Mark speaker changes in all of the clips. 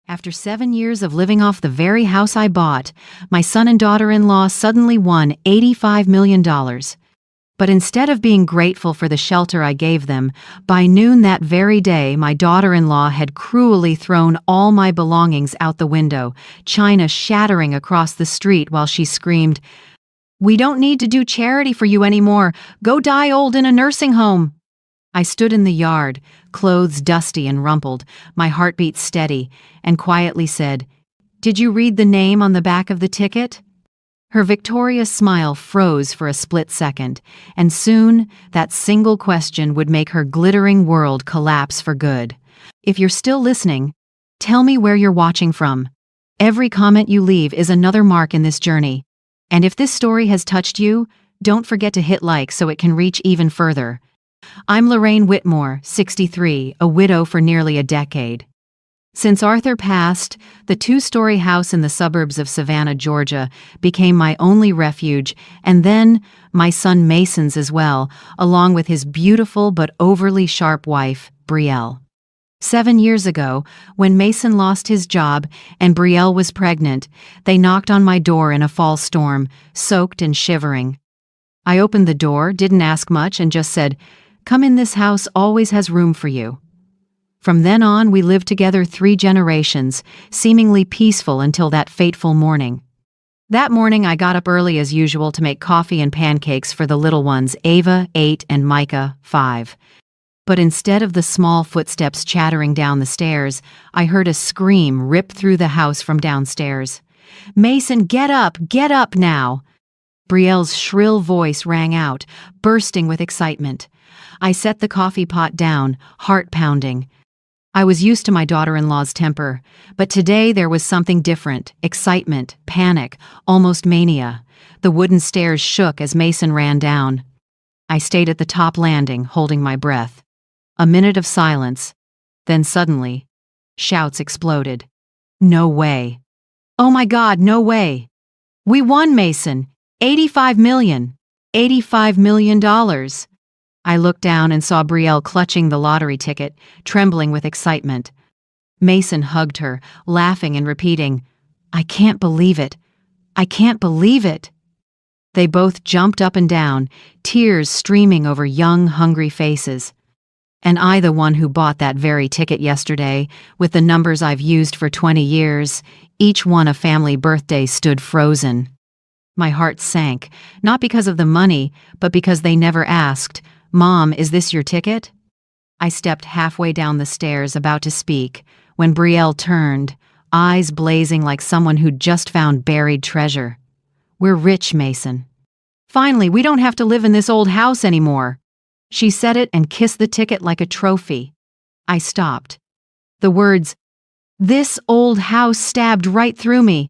Speaker 1: After 7 years of living off the very house I bought, my son and daughter-in-law suddenly won $85 million. But instead of being grateful for the shelter I gave them, by noon that very day my daughter-in-law had cruelly thrown all my belongings out the window, china shattering across the street while she screamed, "We don't need to do charity for you anymore. Go die old in a nursing home." I stood in the yard, clothes dusty and rumpled, my heartbeat steady, and quietly said, "Did you read the name on the back of the ticket?" Her victorious smile froze for a split second, and soon that single question would make her glittering world collapse for good. If you're still listening, tell me where you're watching from. Every comment you leave is another mark in this journey. And if this story has touched you, don't forget to hit like so it can reach even further. I'm Lorraine Whitmore, 63, a widow for nearly a decade. Since Arthur passed, the two-story house in the suburbs of Savannah, Georgia, became my only refuge, and then my son Mason's as well, along with his beautiful but overly sharp wife, Brielle. 7 years ago, when Mason lost his job and Brielle was pregnant, they knocked on my door in a fall storm, soaked and shivering. I opened the door, didn't ask much, and just said, "Come in, this house always has room for you." From then on, we lived together 3 generations, seemingly peaceful until that fateful morning. That morning, I got up early as usual to make coffee and pancakes for the little ones, Ava, 8, and Micah, 5. But instead of the small footsteps chattering down the stairs, I heard a scream rip through the house from downstairs. "Mason, get up now!" Brielle's shrill voice rang out, bursting with excitement. I set the coffee pot down, heart pounding. I was used to my daughter-in-law's temper, but today there was something different: excitement, panic, almost mania. The wooden stairs shook as Mason ran down. I stayed at the top landing, holding my breath. A minute of silence. Then suddenly, shouts exploded. "No way. Oh my God, no way. We won, Mason. 85 million. $85 million. I looked down and saw Brielle clutching the lottery ticket, trembling with excitement. Mason hugged her, laughing and repeating, "I can't believe it. I can't believe it." They both jumped up and down, tears streaming over young, hungry faces. And I, the one who bought that very ticket yesterday, with the numbers I've used for 20 years, each one a family birthday, stood frozen. My heart sank, not because of the money, but because they never asked, "Mom, is this your ticket?" I stepped halfway down the stairs, about to speak, when Brielle turned, eyes blazing like someone who'd just found buried treasure. "We're rich, Mason. Finally, we don't have to live in this old house anymore." She said it and kissed the ticket like a trophy. I stopped. The words, "this old house," stabbed right through me.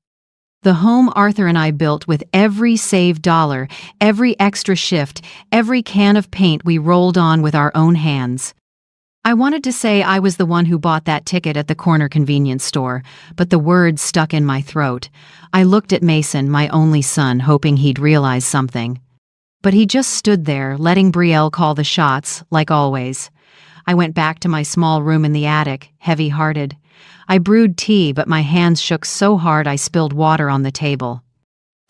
Speaker 1: The home Arthur and I built with every saved dollar, every extra shift, every can of paint we rolled on with our own hands. I wanted to say I was the one who bought that ticket at the corner convenience store, but the words stuck in my throat. I looked at Mason, my only son, hoping he'd realize something. But he just stood there, letting Brielle call the shots, like always. I went back to my small room in the attic, heavy-hearted. I brewed tea, but my hands shook so hard I spilled water on the table.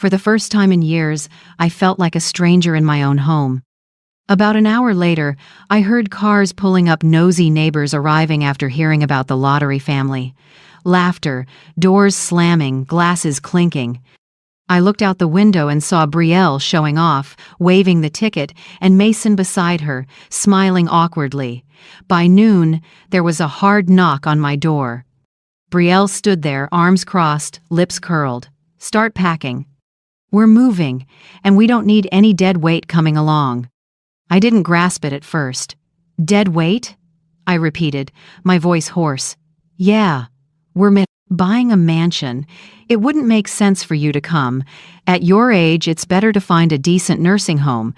Speaker 1: For the first time in years, I felt like a stranger in my own home. About an hour later, I heard cars pulling up, nosy neighbors arriving after hearing about the lottery family. Laughter, doors slamming, glasses clinking. I looked out the window and saw Brielle showing off, waving the ticket, and Mason beside her, smiling awkwardly. By noon, there was a hard knock on my door. Brielle stood there, arms crossed, lips curled. "Start packing. We're moving, and we don't need any dead weight coming along." I didn't grasp it at first. "Dead weight?" I repeated, my voice hoarse. "Yeah, we're buying a mansion. It wouldn't make sense for you to come. At your age, it's better to find a decent nursing home.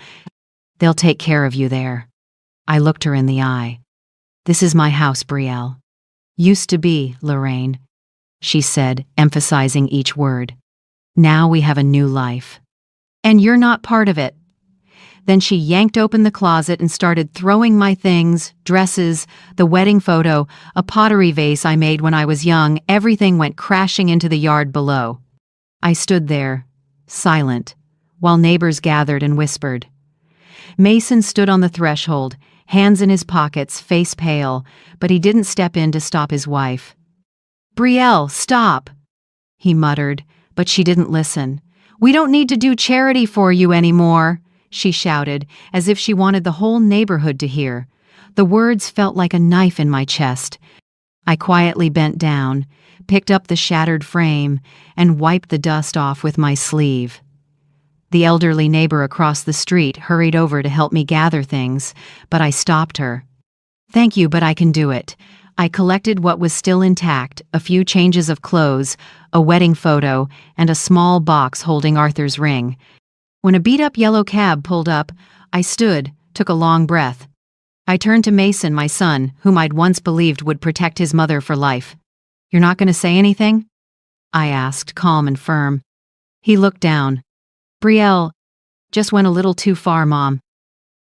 Speaker 1: They'll take care of you there." I looked her in the eye. "This is my house, Brielle. Used to be, Lorraine," she said, emphasizing each word. "Now we have a new life. And you're not part of it." Then she yanked open the closet and started throwing my things, dresses, the wedding photo, a pottery vase I made when I was young. Everything went crashing into the yard below. I stood there, silent, while neighbors gathered and whispered. Mason stood on the threshold, hands in his pockets, face pale, but he didn't step in to stop his wife. "Brielle, stop," he muttered, but she didn't listen. "We don't need to do charity for you anymore," she shouted, as if she wanted the whole neighborhood to hear. The words felt like a knife in my chest. I quietly bent down, picked up the shattered frame, and wiped the dust off with my sleeve. The elderly neighbor across the street hurried over to help me gather things, but I stopped her. "Thank you, but I can do it." I collected what was still intact, a few changes of clothes, a wedding photo, and a small box holding Arthur's ring. When a beat-up yellow cab pulled up, I stood, took a long breath. I turned to Mason, my son, whom I'd once believed would protect his mother for life. "You're not going to say anything?" I asked, calm and firm. He looked down. "Brielle, just went a little too far, Mom."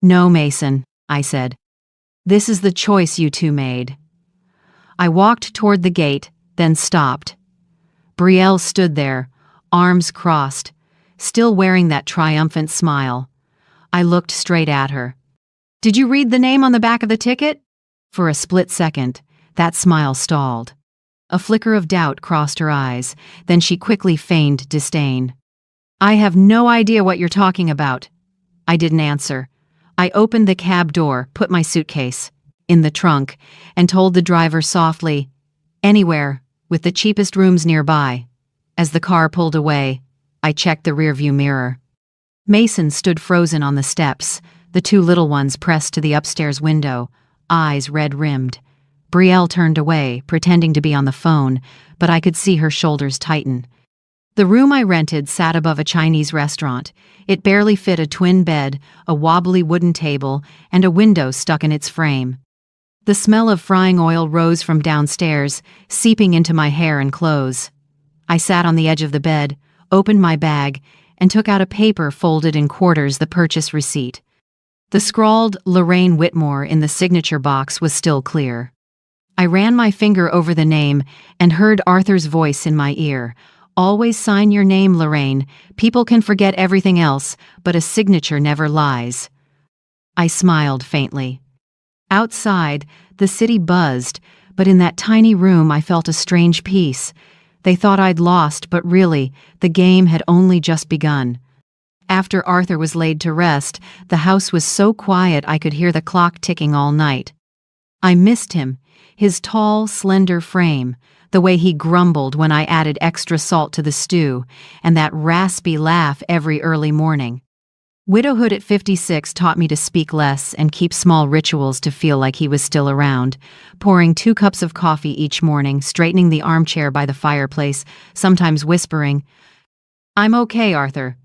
Speaker 1: "No, Mason," I said. "This is the choice you two made." I walked toward the gate, then stopped. Brielle stood there, arms crossed, still wearing that triumphant smile. I looked straight at her. "Did you read the name on the back of the ticket?" For a split second, that smile stalled. A flicker of doubt crossed her eyes, then she quickly feigned disdain. "I have no idea what you're talking about." I didn't answer. I opened the cab door, put my suitcase in the trunk, and told the driver softly, "Anywhere, with the cheapest rooms nearby." As the car pulled away, I checked the rearview mirror. Mason stood frozen on the steps, the two little ones pressed to the upstairs window, eyes red-rimmed. Brielle turned away, pretending to be on the phone, but I could see her shoulders tighten. The room I rented sat above a Chinese restaurant. It barely fit a twin bed, a wobbly wooden table, and a window stuck in its frame. The smell of frying oil rose from downstairs, seeping into my hair and clothes. I sat on the edge of the bed, opened my bag, and took out a paper folded in quarters, the purchase receipt. The scrawled Lorraine Whitmore in the signature box was still clear. I ran my finger over the name and heard Arthur's voice in my ear. "Always sign your name, Lorraine. People can forget everything else, but a signature never lies." I smiled faintly. Outside, the city buzzed, but in that tiny room I felt a strange peace. They thought I'd lost, but really, the game had only just begun. After Arthur was laid to rest, the house was so quiet I could hear the clock ticking all night. I missed him, his tall, slender frame, the way he grumbled when I added extra salt to the stew, and that raspy laugh every early morning. Widowhood at 56 taught me to speak less and keep small rituals to feel like he was still around, pouring 2 cups of coffee each morning, straightening the armchair by the fireplace, sometimes whispering, "I'm okay, Arthur."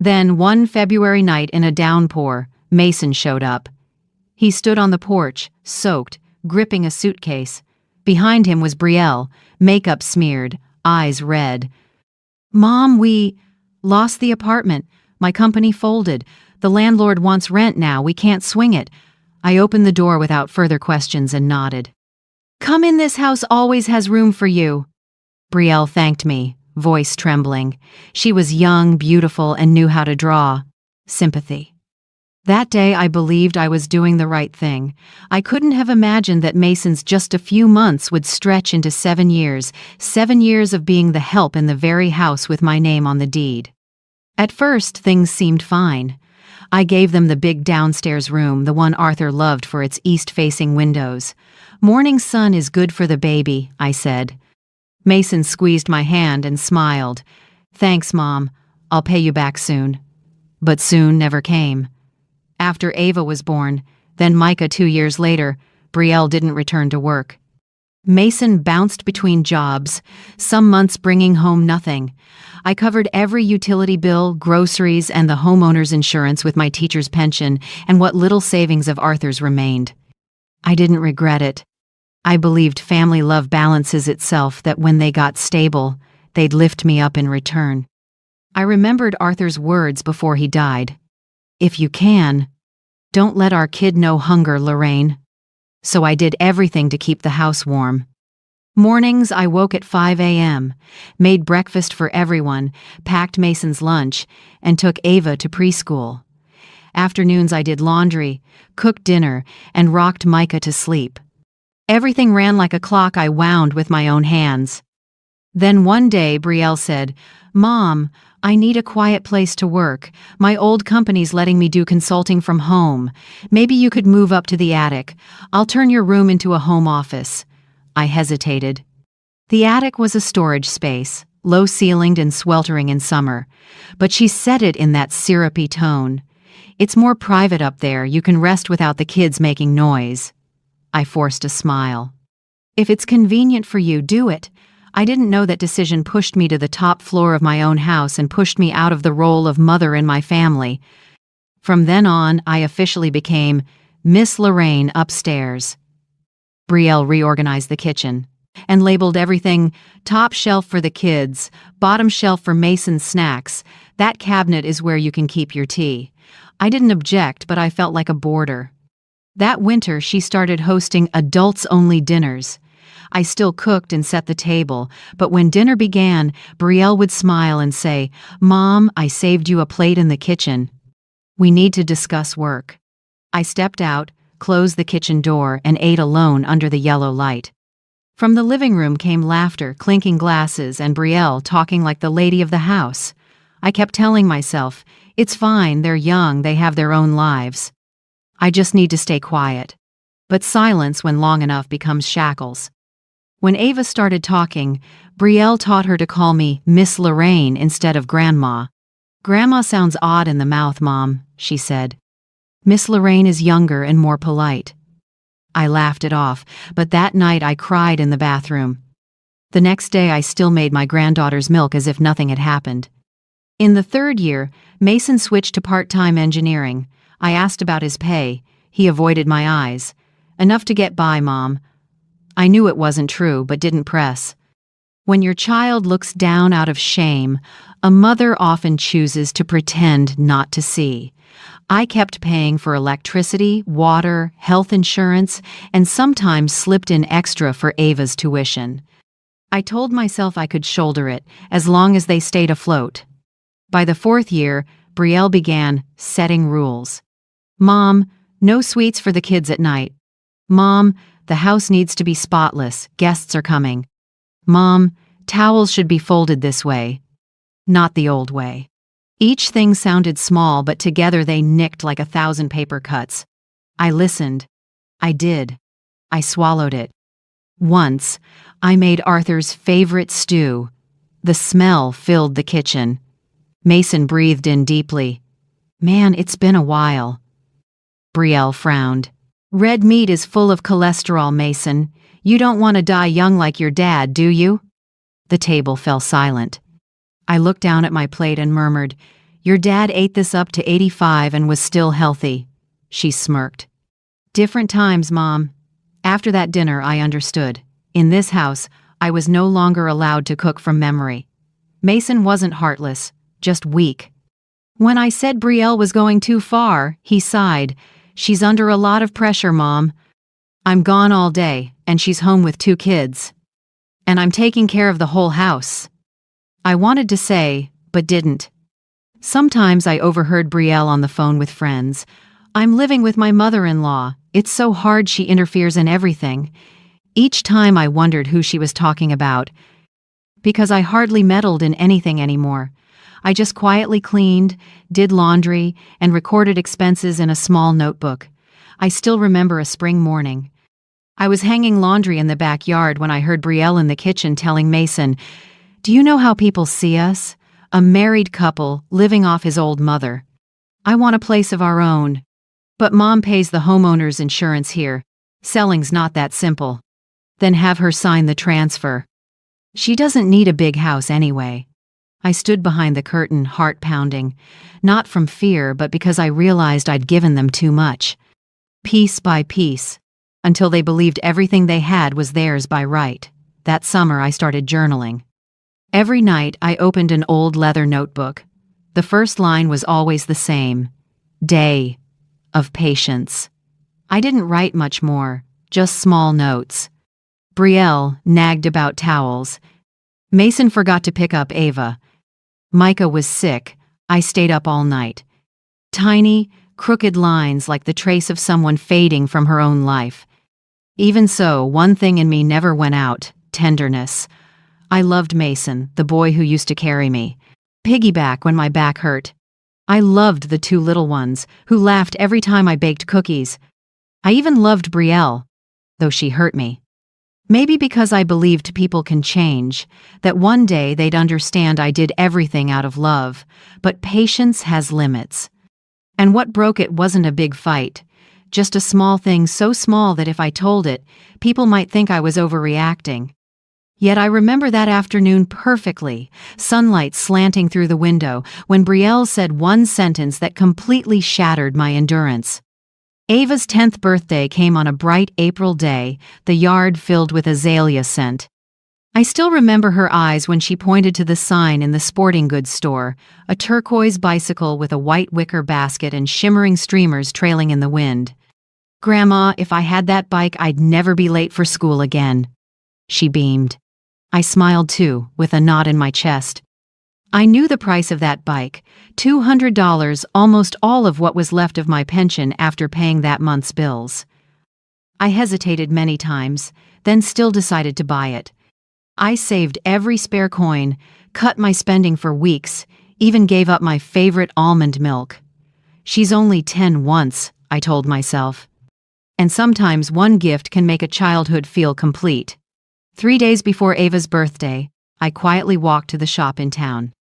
Speaker 1: Then, one February night in a downpour, Mason showed up. He stood on the porch, soaked, gripping a suitcase. Behind him was Brielle, makeup smeared, eyes red. "Mom, we lost the apartment. My company folded. The landlord wants rent now. We can't swing it." I opened the door without further questions and nodded. "Come in, this house always has room for you." Brielle thanked me, voice trembling. She was young, beautiful, and knew how to draw sympathy. That day I believed I was doing the right thing. I couldn't have imagined that Mason's just a few months would stretch into 7 years, 7 years of being the help in the very house with my name on the deed. At first, things seemed fine. I gave them the big downstairs room, the one Arthur loved for its east-facing windows. "Morning sun is good for the baby," I said. Mason squeezed my hand and smiled. "Thanks, Mom. I'll pay you back soon." But soon never came. After Ava was born, then Micah 2 years later, Brielle didn't return to work. Mason bounced between jobs, some months bringing home nothing. I covered every utility bill, groceries, and the homeowner's insurance with my teacher's pension and what little savings of Arthur's remained. I didn't regret it. I believed family love balances itself, that when they got stable, they'd lift me up in return. I remembered Arthur's words before he died. If you can, don't let our kid know hunger, Lorraine. So I did everything to keep the house warm. Mornings, I woke at 5 a.m., made breakfast for everyone, packed Mason's lunch, and took Ava to preschool. Afternoons, I did laundry, cooked dinner, and rocked Micah to sleep. Everything ran like a clock I wound with my own hands. Then one day, Brielle said, "Mom, I need a quiet place to work. My old company's letting me do consulting from home. Maybe you could move up to the attic. I'll turn your room into a home office." I hesitated. The attic was a storage space, low-ceilinged and sweltering in summer, but she said it in that syrupy tone. "It's more private up there. You can rest without the kids making noise." I forced a smile. "If it's convenient for you, do it." I didn't know that decision pushed me to the top floor of my own house and pushed me out of the role of mother in my family. From then on, I officially became Miss Lorraine upstairs. Brielle reorganized the kitchen and labeled everything top shelf for the kids, bottom shelf for Mason's snacks. That cabinet is where you can keep your tea. I didn't object, but I felt like a boarder. That winter, she started hosting adults-only dinners. I still cooked and set the table, but when dinner began, Brielle would smile and say, "Mom, I saved you a plate in the kitchen. We need to discuss work." I stepped out, closed the kitchen door, and ate alone under the yellow light. From the living room came laughter, clinking glasses, and Brielle talking like the lady of the house. I kept telling myself, "It's fine, they're young, they have their own lives. I just need to stay quiet." But silence, when long enough, becomes shackles. When Ava started talking, Brielle taught her to call me Miss Lorraine instead of Grandma. "Grandma sounds odd in the mouth, Mom," she said. "Miss Lorraine is younger and more polite." I laughed it off, but that night I cried in the bathroom. The next day I still made my granddaughter's milk as if nothing had happened. In the third year, Mason switched to part-time engineering. I asked about his pay. He avoided my eyes. "Enough to get by, Mom." I knew it wasn't true, but didn't press. When your child looks down out of shame, a mother often chooses to pretend not to see. I kept paying for electricity, water, health insurance, and sometimes slipped in extra for Ava's tuition. I told myself I could shoulder it, as long as they stayed afloat. By the fourth year, Brielle began setting rules. "Mom, no sweets for the kids at night." "Mom, the house needs to be spotless, guests are coming." "Mom, towels should be folded this way, not the old way." Each thing sounded small, but together they nicked like 1,000 paper cuts. I listened. I did. I swallowed it. Once, I made Arthur's favorite stew. The smell filled the kitchen. Mason breathed in deeply. "Man, it's been a while." Brielle frowned. "Red meat is full of cholesterol, Mason. You don't want to die young like your dad, do you?" The table fell silent. I looked down at my plate and murmured, "Your dad ate this up to 85 and was still healthy." She smirked. "Different times, Mom." After that dinner, I understood. In this house, I was no longer allowed to cook from memory. Mason wasn't heartless, just weak. When I said Brielle was going too far, he sighed. "She's under a lot of pressure, Mom. I'm gone all day, and she's home with 2 kids. And I'm taking care of the whole house." I wanted to say, but didn't. Sometimes I overheard Brielle on the phone with friends. "I'm living with my mother-in-law. It's so hard, she interferes in everything." Each time I wondered who she was talking about, because I hardly meddled in anything anymore. I just quietly cleaned, did laundry, and recorded expenses in a small notebook. I still remember a spring morning. I was hanging laundry in the backyard when I heard Brielle in the kitchen telling Mason, "Do you know how people see us? A married couple living off his old mother. I want a place of our own. But Mom pays the homeowner's insurance here. Selling's not that simple." Then have her sign the transfer. She doesn't need a big house anyway. I stood behind the curtain, heart pounding, not from fear, but because I realized I'd given them too much. Piece by piece, until they believed everything they had was theirs by right. That summer I started journaling. Every night I opened an old leather notebook. The first line was always the same. day of patience. I didn't write much more, just small notes. Brielle nagged about towels. Mason forgot to pick up Ava. Micah was sick. I stayed up all night. Tiny, crooked lines like the trace of someone fading from her own life. Even so, one thing in me never went out: tenderness. I loved Mason, the boy who used to carry me. Piggyback when my back hurt. I loved the two little ones, who laughed every time I baked cookies. I even loved Brielle, though she hurt me. Maybe because I believed people can change, that one day they'd understand I did everything out of love, but patience has limits. And what broke it wasn't a big fight, just a small thing so small that if I told it, people might think I was overreacting. Yet I remember that afternoon perfectly, sunlight slanting through the window, when Brielle said one sentence that completely shattered my endurance. Ava's 10th birthday came on a bright April day, the yard filled with azalea scent. I still remember her eyes when she pointed to the sign in the sporting goods store, a turquoise bicycle with a white wicker basket and shimmering streamers trailing in the wind. "Grandma, if I had that bike, I'd never be late for school again." She beamed. I smiled too, with a knot in my chest. I knew the price of that bike, $200, almost all of what was left of my pension after paying that month's bills. I hesitated many times, then still decided to buy it. I saved every spare coin, cut my spending for weeks, even gave up my favorite almond milk. She's only 10 once, I told myself. And sometimes one gift can make a childhood feel complete. 3 days before Ava's birthday, I quietly walked to the shop in town.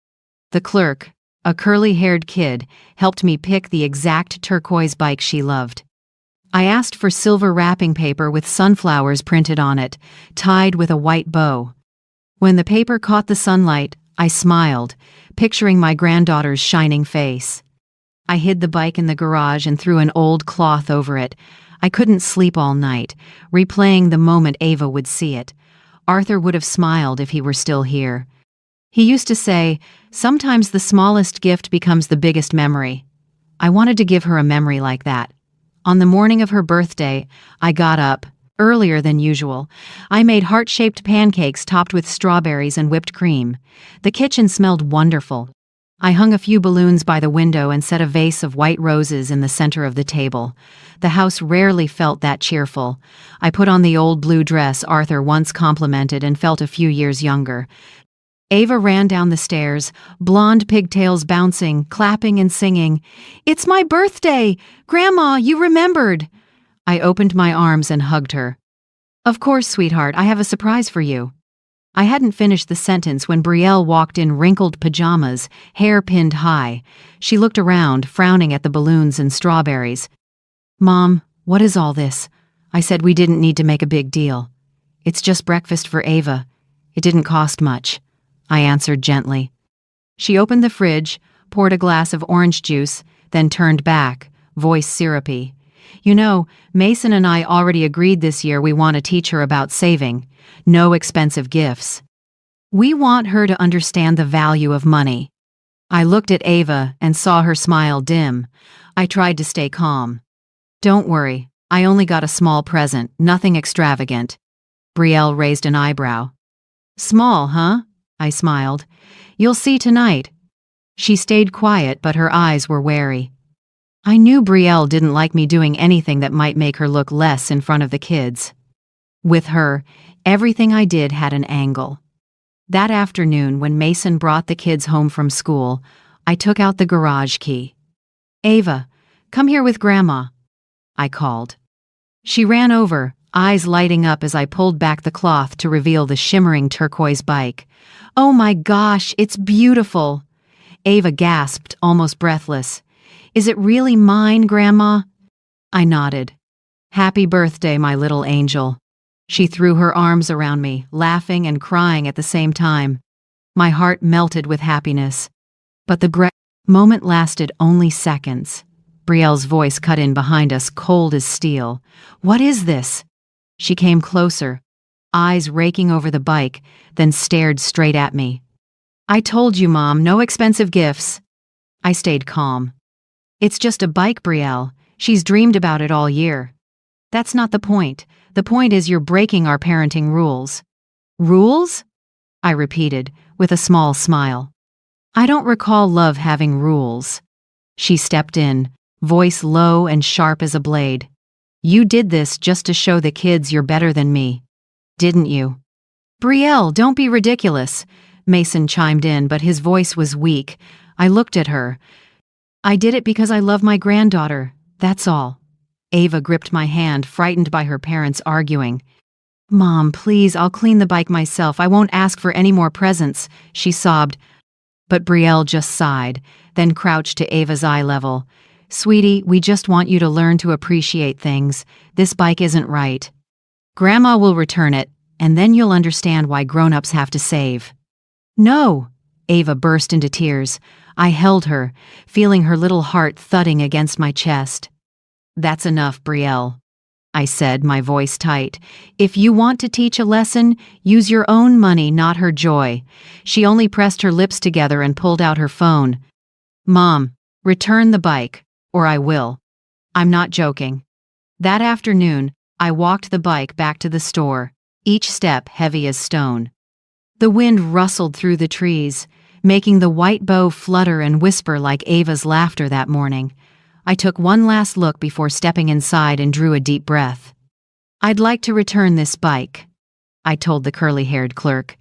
Speaker 1: The clerk, a curly-haired kid, helped me pick the exact turquoise bike she loved. I asked for silver wrapping paper with sunflowers printed on it, tied with a white bow. When the paper caught the sunlight, I smiled, picturing my granddaughter's shining face. I hid the bike in the garage and threw an old cloth over it. I couldn't sleep all night, replaying the moment Ava would see it. Arthur would have smiled if he were still here. He used to say, "Sometimes the smallest gift becomes the biggest memory." I wanted to give her a memory like that. On the morning of her birthday, I got up, earlier than usual. I made heart-shaped pancakes topped with strawberries and whipped cream. The kitchen smelled wonderful. I hung a few balloons by the window and set a vase of white roses in the center of the table. The house rarely felt that cheerful. I put on the old blue dress Arthur once complimented and felt a few years younger. Ava ran down the stairs, blonde pigtails bouncing, clapping and singing. "It's my birthday! Grandma, you remembered!" I opened my arms and hugged her. "Of course, sweetheart, I have a surprise for you." I hadn't finished the sentence when Brielle walked in wrinkled pajamas, hair pinned high. She looked around, frowning at the balloons and strawberries. "Mom, what is all this?" I said we didn't need to make a big deal. "It's just breakfast for Ava. It didn't cost much," I answered gently. She opened the fridge, poured a glass of orange juice, then turned back, voice syrupy. "You know, Mason and I already agreed this year we want to teach her about saving. No expensive gifts. We want her to understand the value of money." I looked at Ava and saw her smile dim. I tried to stay calm. "Don't worry, I only got a small present, nothing extravagant." Brielle raised an eyebrow. "Small, huh?" I smiled. "You'll see tonight." She stayed quiet, but her eyes were wary. I knew Brielle didn't like me doing anything that might make her look less in front of the kids. With her, everything I did had an angle. That afternoon, when Mason brought the kids home from school, I took out the garage key. "Ava, come here with Grandma," I called. She ran over, eyes lighting up as I pulled back the cloth to reveal the shimmering turquoise bike. "Oh my gosh, it's beautiful!" Ava gasped, almost breathless. "Is it really mine, Grandma?" I nodded. "Happy birthday, my little angel." She threw her arms around me, laughing and crying at the same time. My heart melted with happiness. But the moment lasted only seconds. Brielle's voice cut in behind us, cold as steel. "What is this?" She came closer, eyes raking over the bike, then stared straight at me. "I told you, Mom, no expensive gifts." I stayed calm. It's just a bike, Brielle. She's dreamed about it all year. That's not the point. The point is you're breaking our parenting rules. Rules? I repeated, with a small smile. I don't recall love having rules. She stepped in, voice low and sharp as a blade. You did this just to show the kids you're better than me. Didn't you? Brielle, don't be ridiculous. Mason chimed in, but his voice was weak. I looked at her. I did it because I love my granddaughter, that's all. Ava gripped my hand, frightened by her parents arguing. Mom, please, I'll clean the bike myself. I won't ask for any more presents, she sobbed. But Brielle just sighed, then crouched to Ava's eye level. Sweetie, we just want you to learn to appreciate things. This bike isn't right. Grandma will return it, and then you'll understand why grown-ups have to save. No! Ava burst into tears. I held her, feeling her little heart thudding against my chest. That's enough, Brielle, I said, my voice tight. If you want to teach a lesson, use your own money, not her joy. She only pressed her lips together and pulled out her phone. Mom, return the bike, or I will. I'm not joking. That afternoon, I walked the bike back to the store, each step heavy as stone. The wind rustled through the trees, making the white bow flutter and whisper like Ava's laughter that morning. I took one last look before stepping inside and drew a deep breath. I'd like to return this bike, I told the curly-haired clerk.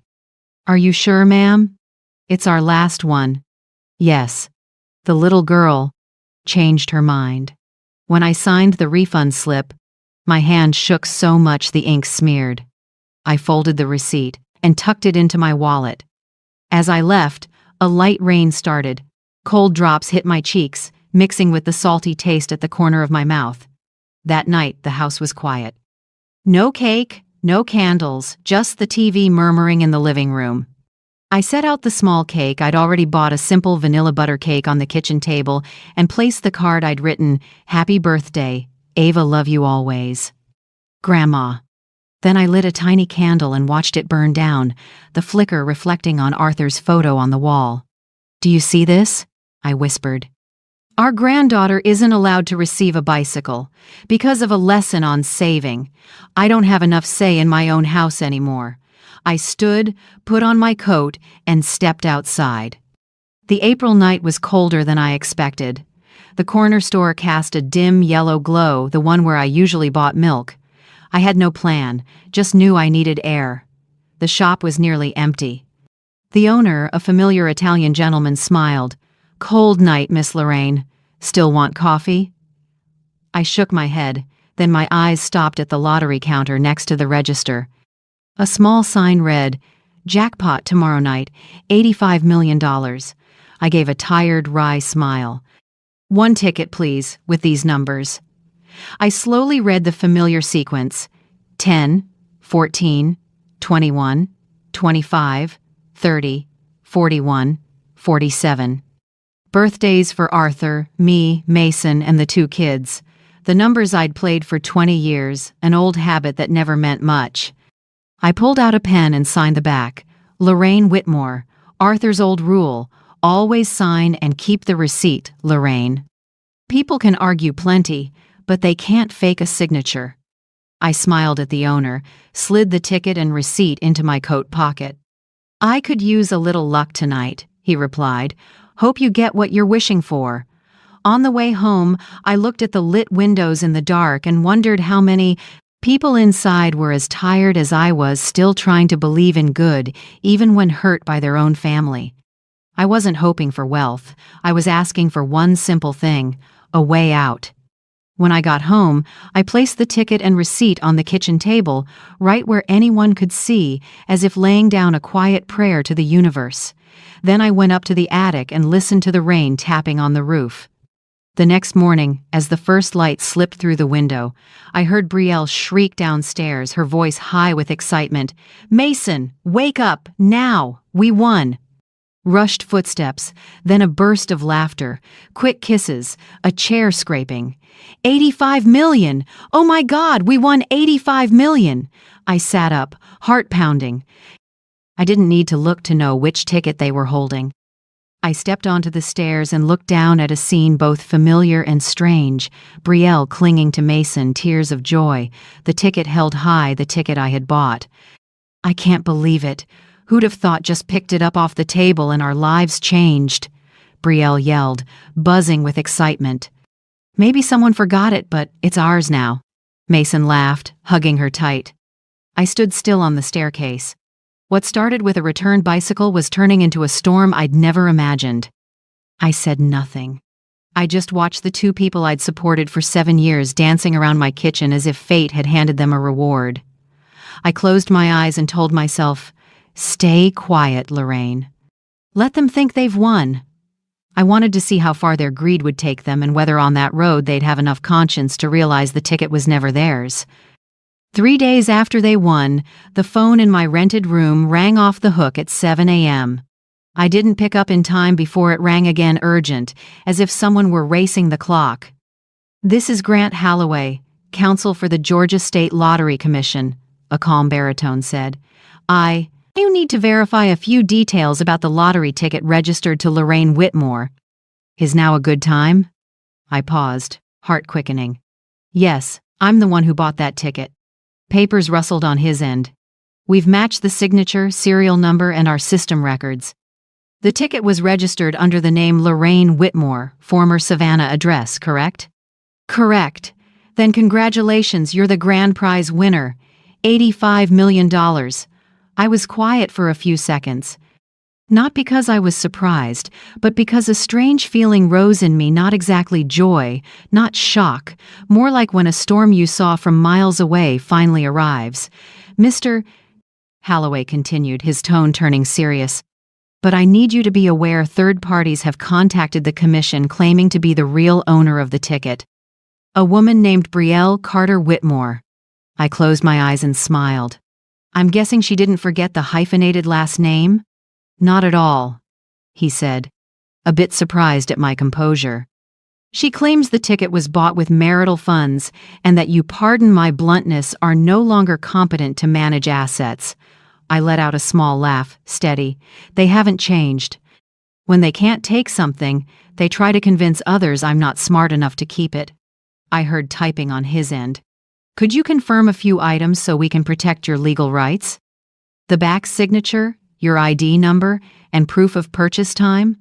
Speaker 1: Are you sure, ma'am? It's our last one. Yes. The little girl changed her mind. When I signed the refund slip, my hand shook so much the ink smeared. I folded the receipt and tucked it into my wallet. As I left, a light rain started. Cold drops hit my cheeks, mixing with the salty taste at the corner of my mouth. That night, the house was quiet. No cake, no candles, just the TV murmuring in the living room. I set out the small cake. I'd already bought a simple vanilla butter cake on the kitchen table and placed the card I'd written, Happy Birthday, Ava, love you always. Grandma. Then I lit a tiny candle and watched it burn down, the flicker reflecting on Arthur's photo on the wall. Do you see this? I whispered. Our granddaughter isn't allowed to receive a bicycle because of a lesson on saving. I don't have enough say in my own house anymore. I stood, put on my coat, and stepped outside. The April night was colder than I expected. The corner store cast a dim yellow glow, the one where I usually bought milk. I had no plan, just knew I needed air. The shop was nearly empty. The owner, a familiar Italian gentleman, smiled. Cold night, Miss Lorraine. Still want coffee? I shook my head, then my eyes stopped at the lottery counter next to the register. A small sign read, Jackpot tomorrow night, $85 million. I gave a tired, wry smile. One ticket, please, with these numbers. I slowly read the familiar sequence. 10, 14, 21, 25, 30, 41, 47. Birthdays for Arthur, me, Mason, and the two kids. The numbers I'd played for 20 years, an old habit that never meant much. I pulled out a pen and signed the back. Lorraine Whitmore, Arthur's old rule, always sign and keep the receipt, Lorraine. People can argue plenty, but they can't fake a signature. I smiled at the owner, slid the ticket and receipt into my coat pocket. I could use a little luck tonight, he replied. Hope you get what you're wishing for. On the way home, I looked at the lit windows in the dark and wondered how many people inside were as tired as I was, still trying to believe in good, even when hurt by their own family. I wasn't hoping for wealth. I was asking for one simple thing, a way out. When I got home, I placed the ticket and receipt on the kitchen table, right where anyone could see, as if laying down a quiet prayer to the universe. Then I went up to the attic and listened to the rain tapping on the roof. The next morning, as the first light slipped through the window, I heard Brielle shriek downstairs, her voice high with excitement. Mason, wake up, now! We won! Rushed footsteps, then a burst of laughter, quick kisses, a chair scraping. 85 million! Oh my God, we won 85 million! I sat up, heart pounding. I didn't need to look to know which ticket they were holding. I stepped onto the stairs and looked down at a scene both familiar and strange. Brielle clinging to Mason, tears of joy, the ticket held high, the ticket I had bought. I can't believe it. Who'd have thought, just picked it up off the table and our lives changed? Brielle yelled, buzzing with excitement. Maybe someone forgot it, but it's ours now. Mason laughed, hugging her tight. I stood still on the staircase. What started with a returned bicycle was turning into a storm I'd never imagined. I said nothing. I just watched the two people I'd supported for 7 years dancing around my kitchen as if fate had handed them a reward. I closed my eyes and told myself, "Stay quiet, Lorraine. Let them think they've won." I wanted to see how far their greed would take them and whether on that road they'd have enough conscience to realize the ticket was never theirs. 3 days after they won, the phone in my rented room rang off the hook at 7 a.m. I didn't pick up in time before it rang again, urgent, as if someone were racing the clock. "This is Grant Holloway, counsel for the Georgia State Lottery Commission," a calm baritone said. You need to verify a few details about the lottery ticket registered to Lorraine Whitmore." "Is now a good time?" I paused, heart quickening. "Yes, I'm the one who bought that ticket." Papers rustled on his end. "We've matched the signature, serial number, and our system records. The ticket was registered under the name Lorraine Whitmore, former Savannah address, correct?" "Correct. Then congratulations, you're the grand prize winner. $85 million. I was quiet for a few seconds. Not because I was surprised, but because a strange feeling rose in me, not exactly joy, not shock, more like when a storm you saw from miles away finally arrives. "Mr. Holloway continued, his tone turning serious, "but I need you to be aware third parties have contacted the commission claiming to be the real owner of the ticket. A woman named Brielle Carter Whitmore." I closed my eyes and smiled. "I'm guessing she didn't forget the hyphenated last name?" "Not at all," he said, a bit surprised at my composure. "She claims the ticket was bought with marital funds and that you, pardon my bluntness, are no longer competent to manage assets." I let out a small laugh, steady. "They haven't changed. When they can't take something, they try to convince others I'm not smart enough to keep it." I heard typing on his end. "Could you confirm a few items so we can protect your legal rights? The back signature, your ID number, and proof of purchase time?"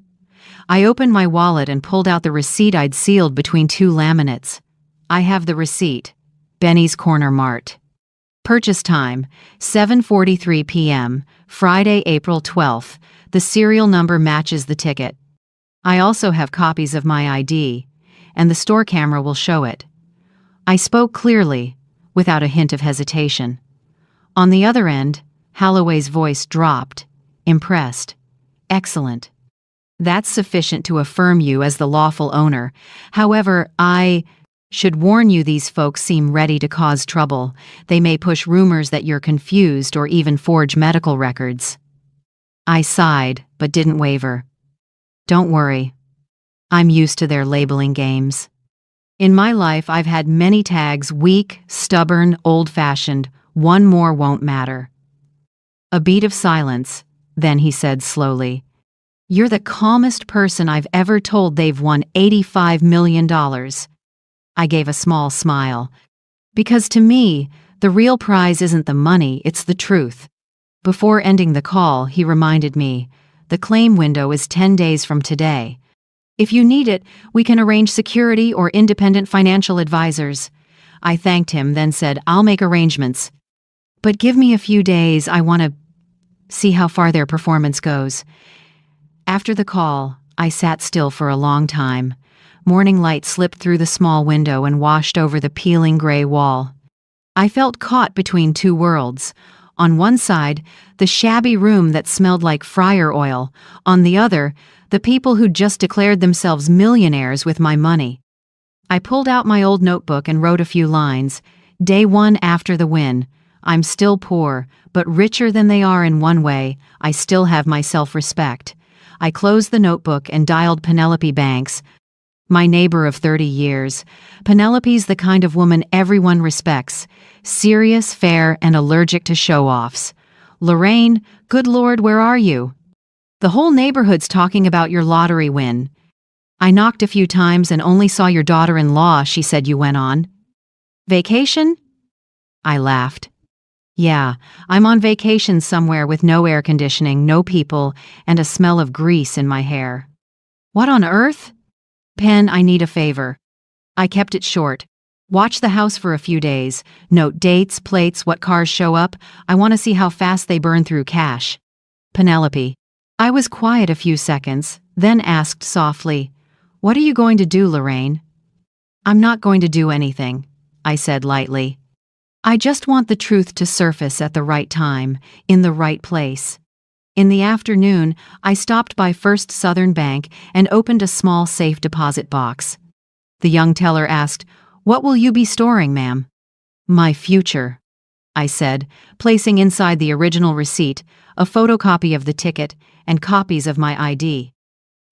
Speaker 1: I opened my wallet and pulled out the receipt I'd sealed between two laminates. "I have the receipt. Benny's Corner Mart. Purchase time, 7:43 p.m., Friday, April 12th. The serial number matches the ticket. I also have copies of my ID, and the store camera will show it." I spoke clearly, without a hint of hesitation. On the other end, Holloway's voice dropped, impressed. "Excellent. That's sufficient to affirm you as the lawful owner. However, I should warn you, these folks seem ready to cause trouble. They may push rumors that you're confused or even forge medical records." I sighed, but didn't waver. "Don't worry. I'm used to their labeling games. In my life, I've had many tags: weak, stubborn, old-fashioned. One more won't matter." A beat of silence, then he said slowly, "You're the calmest person I've ever told they've won $85 million. I gave a small smile. "Because to me, the real prize isn't the money, it's the truth." Before ending the call, he reminded me, "The claim window is 10 days from today. If you need it, we can arrange security or independent financial advisors." I thanked him, then said, "I'll make arrangements. But give me a few days, I want to see how far their performance goes." After the call, I sat still for a long time. Morning light slipped through the small window and washed over the peeling gray wall. I felt caught between two worlds. On one side, the shabby room that smelled like fryer oil. On the other, the people who'd just declared themselves millionaires with my money. I pulled out my old notebook and wrote a few lines. Day 1 after the win. I'm still poor, but richer than they are in one way. I still have my self-respect. I closed the notebook and dialed Penelope Banks, my neighbor of 30 years. Penelope's the kind of woman everyone respects. Serious, fair, and allergic to show-offs. "Lorraine, good Lord, where are you?" The whole neighborhood's talking about your lottery win. I knocked a few times and only saw your daughter-in-law, she said you went on. Vacation? I laughed. Yeah, I'm on vacation somewhere with no air conditioning, no people, and a smell of grease in my hair. What on earth? Pen, I need a favor. I kept it short. Watch the house for a few days. Note dates, plates, what cars show up. I want to see how fast they burn through cash. Penelope. I was quiet a few seconds, then asked softly, "What are you going to do, Lorraine?" "I'm not going to do anything," I said lightly. "I just want the truth to surface at the right time, in the right place." In the afternoon, I stopped by First Southern Bank and opened a small safe deposit box. The young teller asked, "What will you be storing, ma'am?" "My future," I said, placing inside the original receipt, a photocopy of the ticket, and copies of my ID.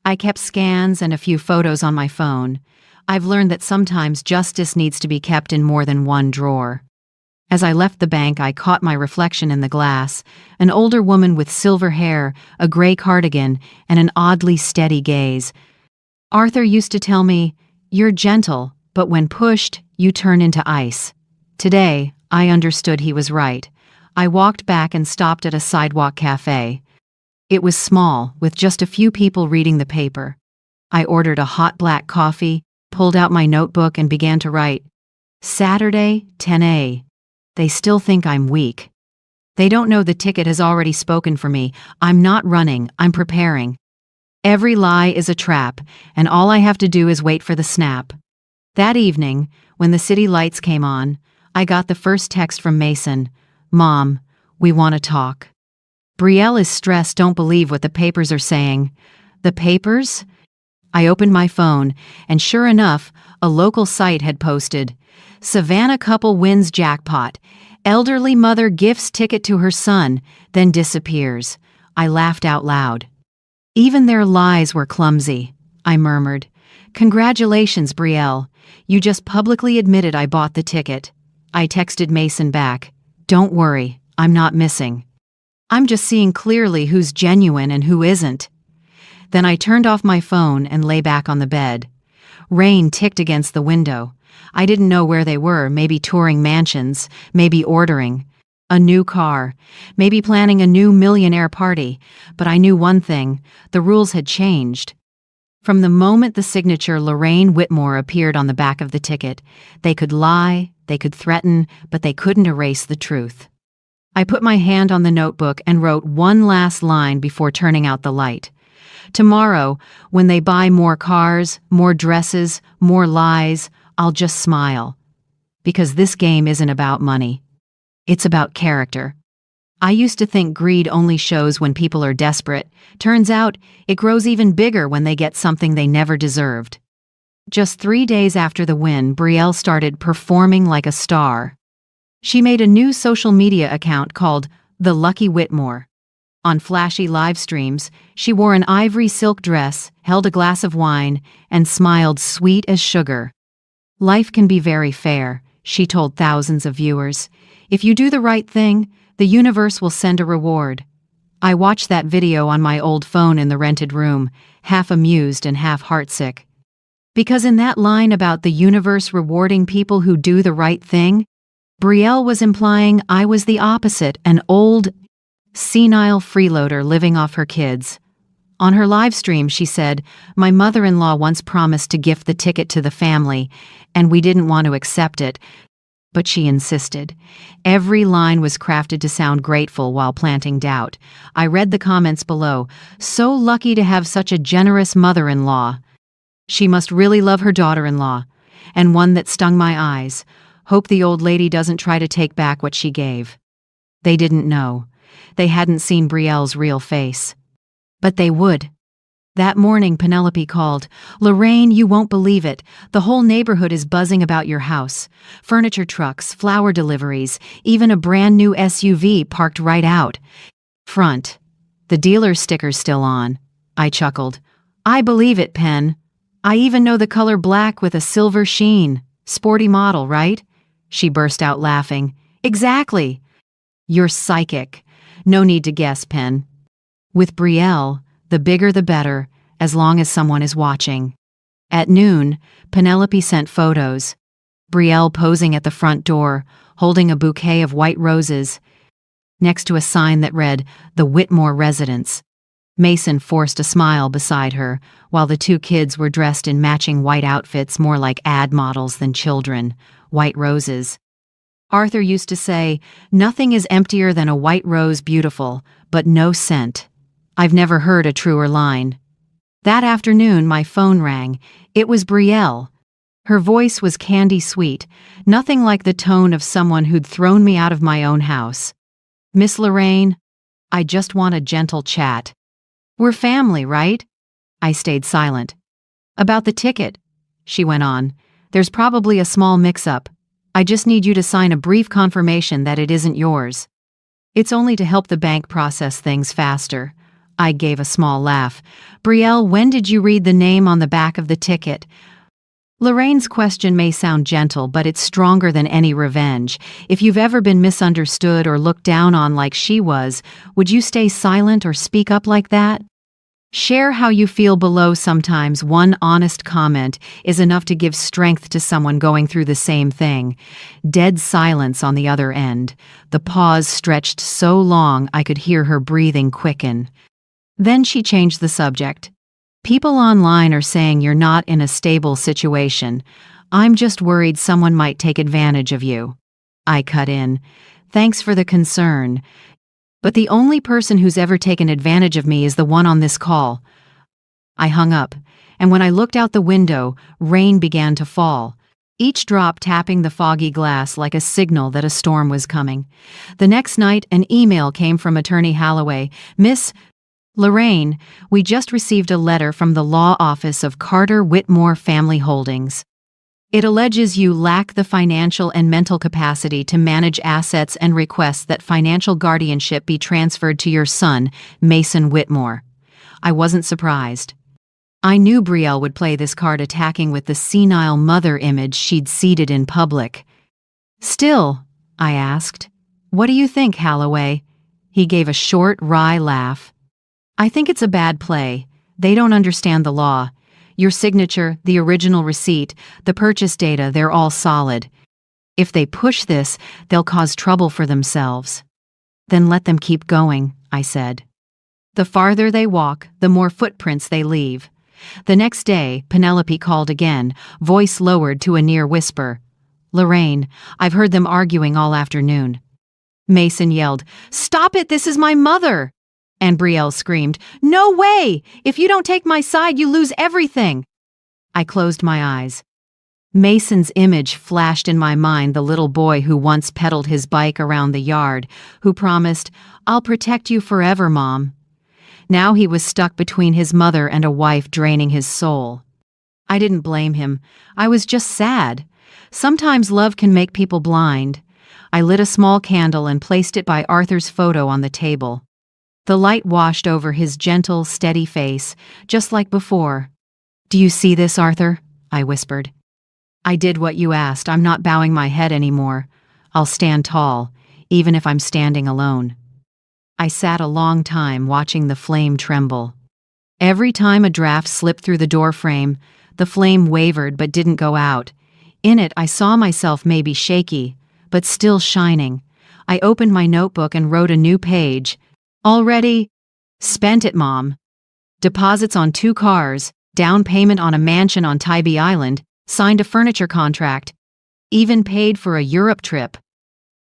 Speaker 1: I kept scans and a few photos on my phone. I've learned that sometimes justice needs to be kept in more than one drawer. As I left the bank, I caught my reflection in the glass, an older woman with silver hair, a gray cardigan, and an oddly steady gaze. Arthur used to tell me, "You're gentle, but when pushed, you turn into ice." Today, I understood he was right. I walked back and stopped at a sidewalk cafe. It was small, with just a few people reading the paper. I ordered a hot black coffee, pulled out my notebook, and began to write. Saturday, 10 a. They still think I'm weak. They don't know the ticket has already spoken for me. I'm not running, I'm preparing. Every lie is a trap, and all I have to do is wait for the snap. That evening, when the city lights came on, I got the first text from Mason. "Mom, we want to talk." "Brielle is stressed, don't believe what the papers are saying." "The papers?" I opened my phone, and sure enough, a local site had posted, "Savannah couple wins jackpot. Elderly mother gifts ticket to her son, then disappears." I laughed out loud. "Even their lies were clumsy," I murmured. "Congratulations, Brielle. You just publicly admitted I bought the ticket." I texted Mason back. "Don't worry, I'm not missing. I'm just seeing clearly who's genuine and who isn't." Then I turned off my phone and lay back on the bed. Rain ticked against the window. I didn't know where they were, maybe touring mansions, maybe ordering a new car, maybe planning a new millionaire party, but I knew one thing, the rules had changed. From the moment the signature Lorraine Whitmore appeared on the back of the ticket, they could lie, they could threaten, but they couldn't erase the truth. I put my hand on the notebook and wrote one last line before turning out the light. Tomorrow, when they buy more cars, more dresses, more lies, I'll just smile. Because this game isn't about money. It's about character. I used to think greed only shows when people are desperate. Turns out, it grows even bigger when they get something they never deserved. Just 3 days after the win, Brielle started performing like a star. She made a new social media account called The Lucky Whitmore. On flashy live streams, she wore an ivory silk dress, held a glass of wine, and smiled sweet as sugar. "Life can be very fair," she told thousands of viewers. "If you do the right thing, the universe will send a reward." I watched that video on my old phone in the rented room, half amused and half heartsick. Because in that line about the universe rewarding people who do the right thing, Brielle was implying I was the opposite, an old, senile freeloader living off her kids. On her live stream, she said, "My mother-in-law once promised to gift the ticket to the family, and we didn't want to accept it, but she insisted." Every line was crafted to sound grateful while planting doubt. I read the comments below. "So lucky to have such a generous mother-in-law. She must really love her daughter-in-law." And one that stung my eyes. "Hope the old lady doesn't try to take back what she gave." They didn't know. They hadn't seen Brielle's real face. But they would. That morning, Penelope called. "Lorraine, you won't believe it. The whole neighborhood is buzzing about your house. Furniture trucks, flower deliveries, even a brand new SUV parked right out front. The dealer's sticker's still on." I chuckled. "I believe it, Pen. I even know the color black with a silver sheen. Sporty model, right?" She burst out laughing. "Exactly." "You're psychic. No need to guess, Pen." With Brielle, The bigger the better, as long as someone is watching. At noon, Penelope sent photos. Brielle posing at the front door, holding a bouquet of white roses, next to a sign that read, "The Whitmore Residence." Mason forced a smile beside her, while the two kids were dressed in matching white outfits more like ad models than children. White roses. Arthur used to say, "Nothing is emptier than a white rose beautiful, but no scent." I've never heard a truer line. That afternoon, my phone rang. It was Brielle. Her voice was candy sweet, nothing like the tone of someone who'd thrown me out of my own house. "Miss Lorraine, I just want a gentle chat." "We're family, right?" I stayed silent. "About the ticket," she went on. "There's probably a small mix-up. I just need you to sign a brief confirmation that it isn't yours. It's only to help the bank process things faster." I gave a small laugh. "Brielle, when did you read the name on the back of the ticket?" Lorraine's question may sound gentle, but it's stronger than any revenge. If you've ever been misunderstood or looked down on like she was, would you stay silent or speak up like that? Share how you feel below. Sometimes one honest comment is enough to give strength to someone going through the same thing. Dead silence on the other end. The pause stretched so long I could hear her breathing quicken. Then she changed the subject. "People online are saying you're not in a stable situation. I'm just worried someone might take advantage of you." I cut in. "Thanks for the concern. But the only person who's ever taken advantage of me is the one on this call." I hung up, and when I looked out the window, rain began to fall, each drop tapping the foggy glass like a signal that a storm was coming. The next night, an email came from Attorney Holloway. "Miss Lorraine, we just received a letter from the law office of Carter Whitmore Family Holdings. It alleges you lack the financial and mental capacity to manage assets and requests that financial guardianship be transferred to your son, Mason Whitmore." I wasn't surprised. I knew Brielle would play this card, attacking with the senile mother image she'd seeded in public. "Still," I asked, "what do you think, Holloway?" He gave a short, wry laugh. "I think it's a bad play. They don't understand the law. Your signature, the original receipt, the purchase data, they're all solid. If they push this, they'll cause trouble for themselves." "Then let them keep going," I said. "The farther they walk, the more footprints they leave." The next day, Penelope called again, voice lowered to a near whisper. "Lorraine, I've heard them arguing all afternoon." Mason yelled, "Stop it, this is my mother!" And Brielle screamed, "No way! If you don't take my side, you lose everything!" I closed my eyes. Mason's image flashed in my mind, the little boy who once pedaled his bike around the yard, who promised, "I'll protect you forever, Mom." Now he was stuck between his mother and a wife draining his soul. I didn't blame him. I was just sad. Sometimes love can make people blind. I lit a small candle and placed it by Arthur's photo on the table. The light washed over his gentle, steady face, just like before. "Do you see this, Arthur?" I whispered. "I did what you asked. I'm not bowing my head anymore. I'll stand tall, even if I'm standing alone." I sat a long time watching the flame tremble. Every time a draft slipped through the doorframe, the flame wavered but didn't go out. In it, I saw myself, maybe shaky, but still shining. I opened my notebook and wrote a new page. "Already spent it, Mom. Deposits on 2 cars, down payment on a mansion on Tybee Island, signed a furniture contract, even paid for a Europe trip.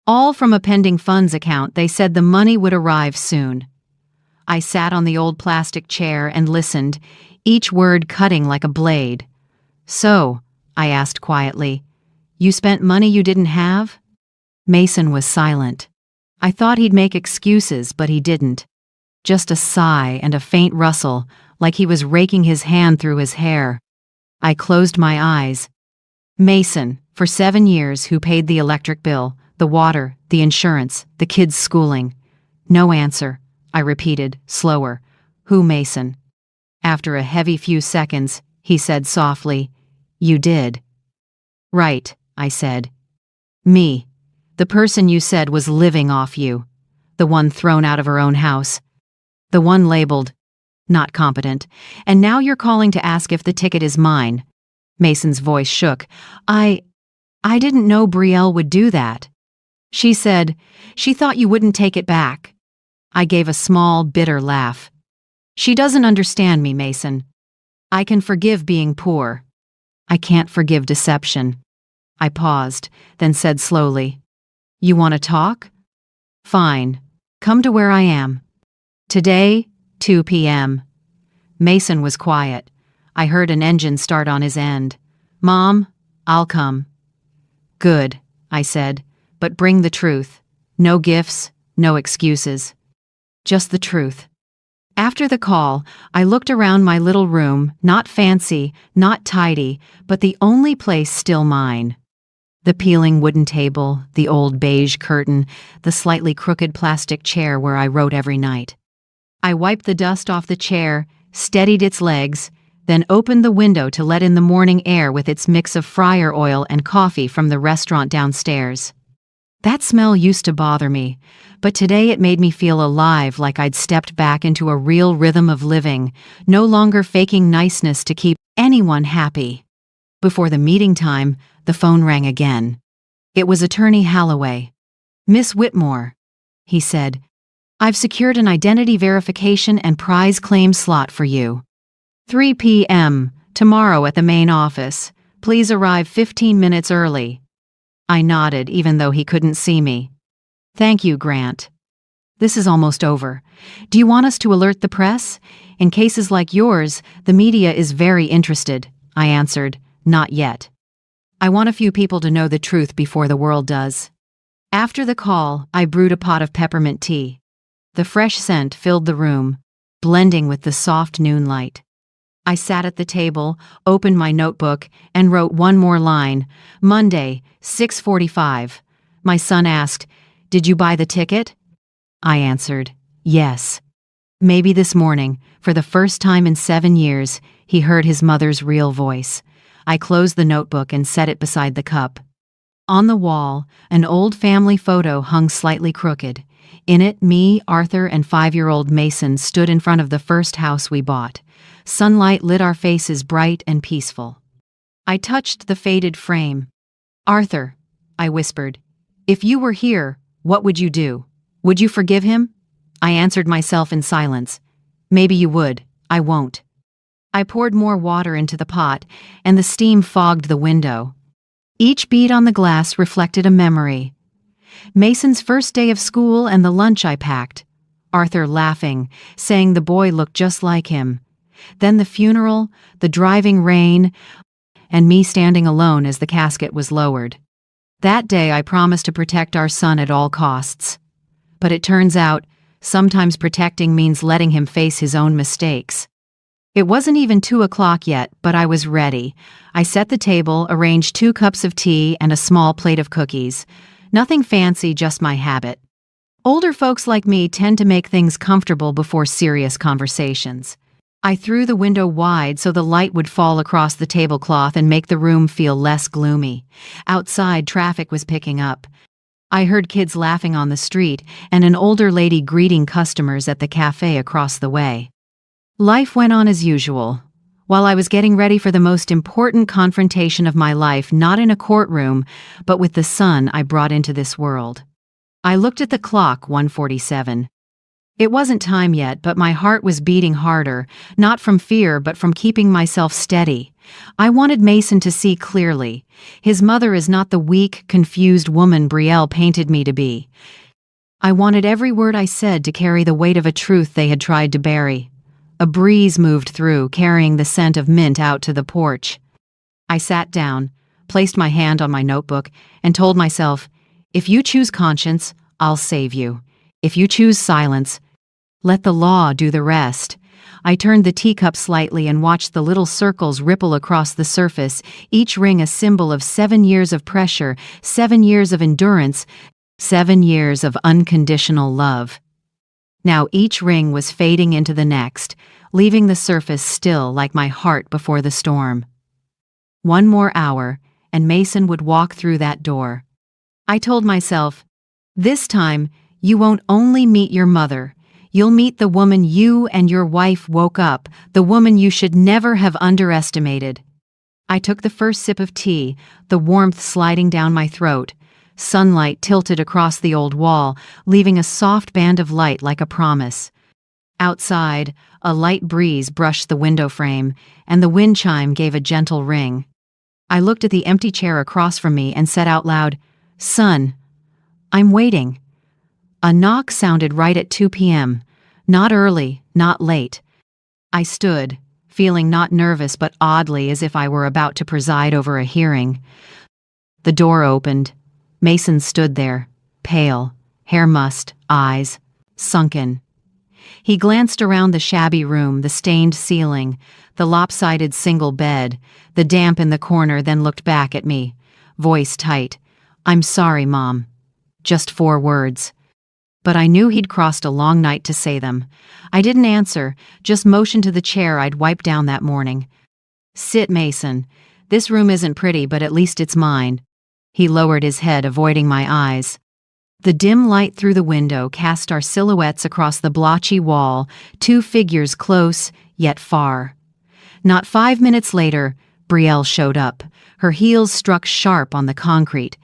Speaker 1: All from a pending funds account. They said the money would arrive soon." I sat on the old plastic chair and listened, each word cutting like a blade. "So," I asked quietly, "you spent money you didn't have?" Mason was silent. I thought he'd make excuses, but he didn't. Just a sigh and a faint rustle, like he was raking his hand through his hair. I closed my eyes. "Mason, for 7 years, who paid the electric bill, the water, the insurance, the kids' schooling?" No answer. I repeated, slower. "Who, Mason?" After a heavy few seconds, he said softly, "You did." "Right," I said. "Me. The person you said was living off you. The one thrown out of her own house. The one labeled Not competent. And now you're calling to ask if the ticket is mine. Mason's voice shook. I didn't know Brielle would do that. She said, she thought you wouldn't take it back. I gave a small, bitter laugh. She doesn't understand me, Mason. I can forgive being poor. I can't forgive deception. I paused, then said slowly, You want to talk? Fine. Come to where I am. Today, 2 p.m. Mason was quiet. I heard an engine start on his end. Mom, I'll come. Good, I said, but bring the truth. No gifts, no excuses. Just the truth. After the call, I looked around my little room, not fancy, not tidy, but the only place still mine. The peeling wooden table, the old beige curtain, the slightly crooked plastic chair where I wrote every night. I wiped the dust off the chair, steadied its legs, then opened the window to let in the morning air with its mix of fryer oil and coffee from the restaurant downstairs. That smell used to bother me, but today it made me feel alive, like I'd stepped back into a real rhythm of living, no longer faking niceness to keep anyone happy. Before the meeting time, the phone rang again. It was Attorney Halloway. Miss Whitmore, he said, I've secured an identity verification and prize claim slot for you. 3 p.m. tomorrow at the main office. Please arrive 15 minutes early. I nodded, even though he couldn't see me. Thank you, Grant. This is almost over. Do you want us to alert the press? In cases like yours, the media is very interested, I answered. Not yet. I want a few people to know the truth before the world does. After the call, I brewed a pot of peppermint tea. The fresh scent filled the room, blending with the soft noon light. I sat at the table, opened my notebook, and wrote one more line. Monday, 6:45. My son asked, Did you buy the ticket? I answered, Yes. Maybe this morning, for the first time in 7 years, he heard his mother's real voice. I closed the notebook and set it beside the cup. On the wall, an old family photo hung slightly crooked. In it, me, Arthur, and 5-year-old Mason stood in front of the first house we bought. Sunlight lit our faces bright and peaceful. I touched the faded frame. Arthur, I whispered, if you were here, what would you do? Would you forgive him? I answered myself in silence. Maybe you would. I won't. I poured more water into the pot, and the steam fogged the window. Each bead on the glass reflected a memory. Mason's first day of school and the lunch I packed. Arthur laughing, saying the boy looked just like him. Then the funeral, the driving rain, and me standing alone as the casket was lowered. That day I promised to protect our son at all costs. But it turns out, sometimes protecting means letting him face his own mistakes. It wasn't even 2 o'clock yet, but I was ready. I set the table, arranged 2 cups of tea and a small plate of cookies. Nothing fancy, just my habit. Older folks like me tend to make things comfortable before serious conversations. I threw the window wide so the light would fall across the tablecloth and make the room feel less gloomy. Outside, traffic was picking up. I heard kids laughing on the street and an older lady greeting customers at the cafe across the way. Life went on as usual. While I was getting ready for the most important confrontation of my life, not in a courtroom, but with the son I brought into this world. I looked at the clock, 1:47. It wasn't time yet, but my heart was beating harder, not from fear, but from keeping myself steady. I wanted Mason to see clearly. His mother is not the weak, confused woman Brielle painted me to be. I wanted every word I said to carry the weight of a truth they had tried to bury. A breeze moved through, carrying the scent of mint out to the porch. I sat down, placed my hand on my notebook, and told myself, if you choose conscience, I'll save you. If you choose silence, let the law do the rest. I turned the teacup slightly and watched the little circles ripple across the surface, each ring a symbol of 7 years of pressure, 7 years of endurance, 7 years of unconditional love. Now each ring was fading into the next, leaving the surface still like my heart before the storm. 1 more hour, and Mason would walk through that door. I told myself, this time, you won't only meet your mother, You'll meet the woman you and your wife woke up, the woman you should never have underestimated." I took the first sip of tea, the warmth sliding down my throat. Sunlight tilted across the old wall, leaving a soft band of light like a promise. Outside, a light breeze brushed the window frame, and the wind chime gave a gentle ring. I looked at the empty chair across from me and said out loud, "Son, I'm waiting." A knock sounded right at 2 p.m. Not early, not late. I stood, feeling not nervous but oddly as if I were about to preside over a hearing. The door opened. Mason stood there, pale, hair mussed, eyes sunken. He glanced around the shabby room, the stained ceiling, the lopsided single bed, the damp in the corner, then looked back at me, voice tight. "I'm sorry, Mom." Just 4 words. But I knew he'd crossed a long night to say them. I didn't answer, just motioned to the chair I'd wiped down that morning. "Sit, Mason. This room isn't pretty, but at least it's mine." He lowered his head, avoiding my eyes. The dim light through the window cast our silhouettes across the blotchy wall, 2 figures close, yet far. Not 5 minutes later, Brielle showed up. Her heels struck sharp on the concrete.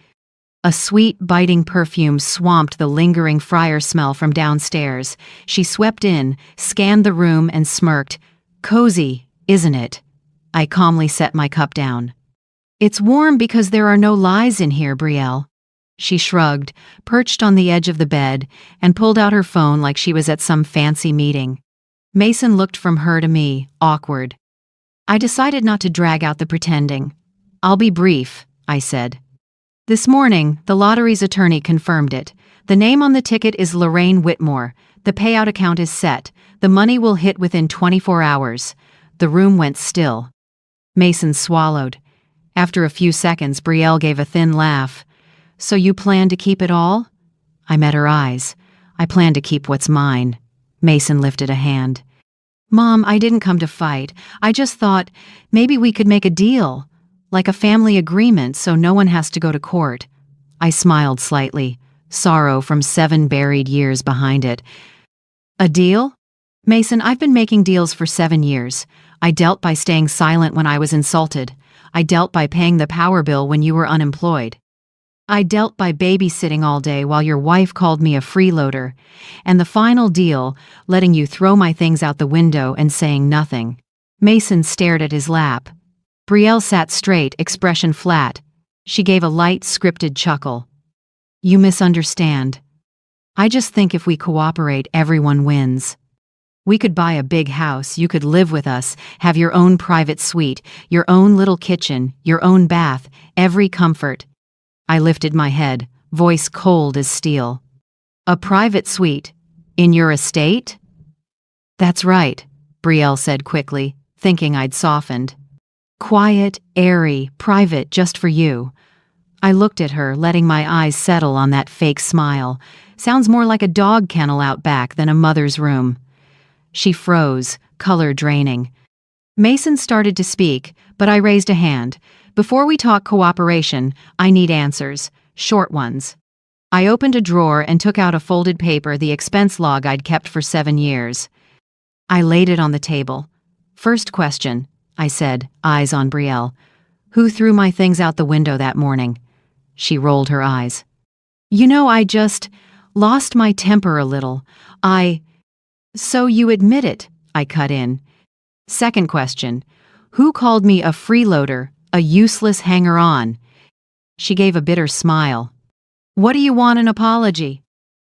Speaker 1: A sweet, biting perfume swamped the lingering fryer smell from downstairs. She swept in, scanned the room, and smirked. "Cozy, isn't it?" I calmly set my cup down. "It's warm because there are no lies in here, Brielle." She shrugged, perched on the edge of the bed, and pulled out her phone like she was at some fancy meeting. Mason looked from her to me, awkward. I decided not to drag out the pretending. "I'll be brief," I said. "This morning, the lottery's attorney confirmed it. The name on the ticket is Lorraine Whitmore. The payout account is set. The money will hit within 24 hours. The room went still. Mason swallowed. After a few seconds, Brielle gave a thin laugh. "So you plan to keep it all?" I met her eyes. "I plan to keep what's mine." Mason lifted a hand. "Mom, I didn't come to fight. I just thought maybe we could make a deal. Like a family agreement so no one has to go to court." I smiled slightly, sorrow from 7 buried years behind it. "A deal? Mason, I've been making deals for 7 years. I dealt by staying silent when I was insulted. I dealt by paying the power bill when you were unemployed. I dealt by babysitting all day while your wife called me a freeloader. And the final deal, letting you throw my things out the window and saying nothing." Mason stared at his lap. Brielle sat straight, expression flat. She gave a light, scripted chuckle. "You misunderstand. I just think if we cooperate, everyone wins. We could buy a big house, you could live with us, have your own private suite, your own little kitchen, your own bath, every comfort." I lifted my head, voice cold as steel. "A private suite? In your estate?" "That's right," Brielle said quickly, thinking I'd softened. "Quiet, airy, private, just for you." I looked at her, letting my eyes settle on that fake smile. Sounds more like a dog kennel out back than a mother's room. She froze, color draining. Mason started to speak, but I raised a hand. "Before we talk cooperation, I need answers, short ones." I opened a drawer and took out a folded paper, the expense log I'd kept for 7 years. I laid it on the table. "First question," I said, eyes on Brielle. "Who threw my things out the window that morning?" She rolled her eyes. "You know, I just lost my temper a little. So you admit it," I cut in. "Second question, who called me a freeloader, a useless hanger-on?" She gave a bitter smile. "What do you want, an apology?"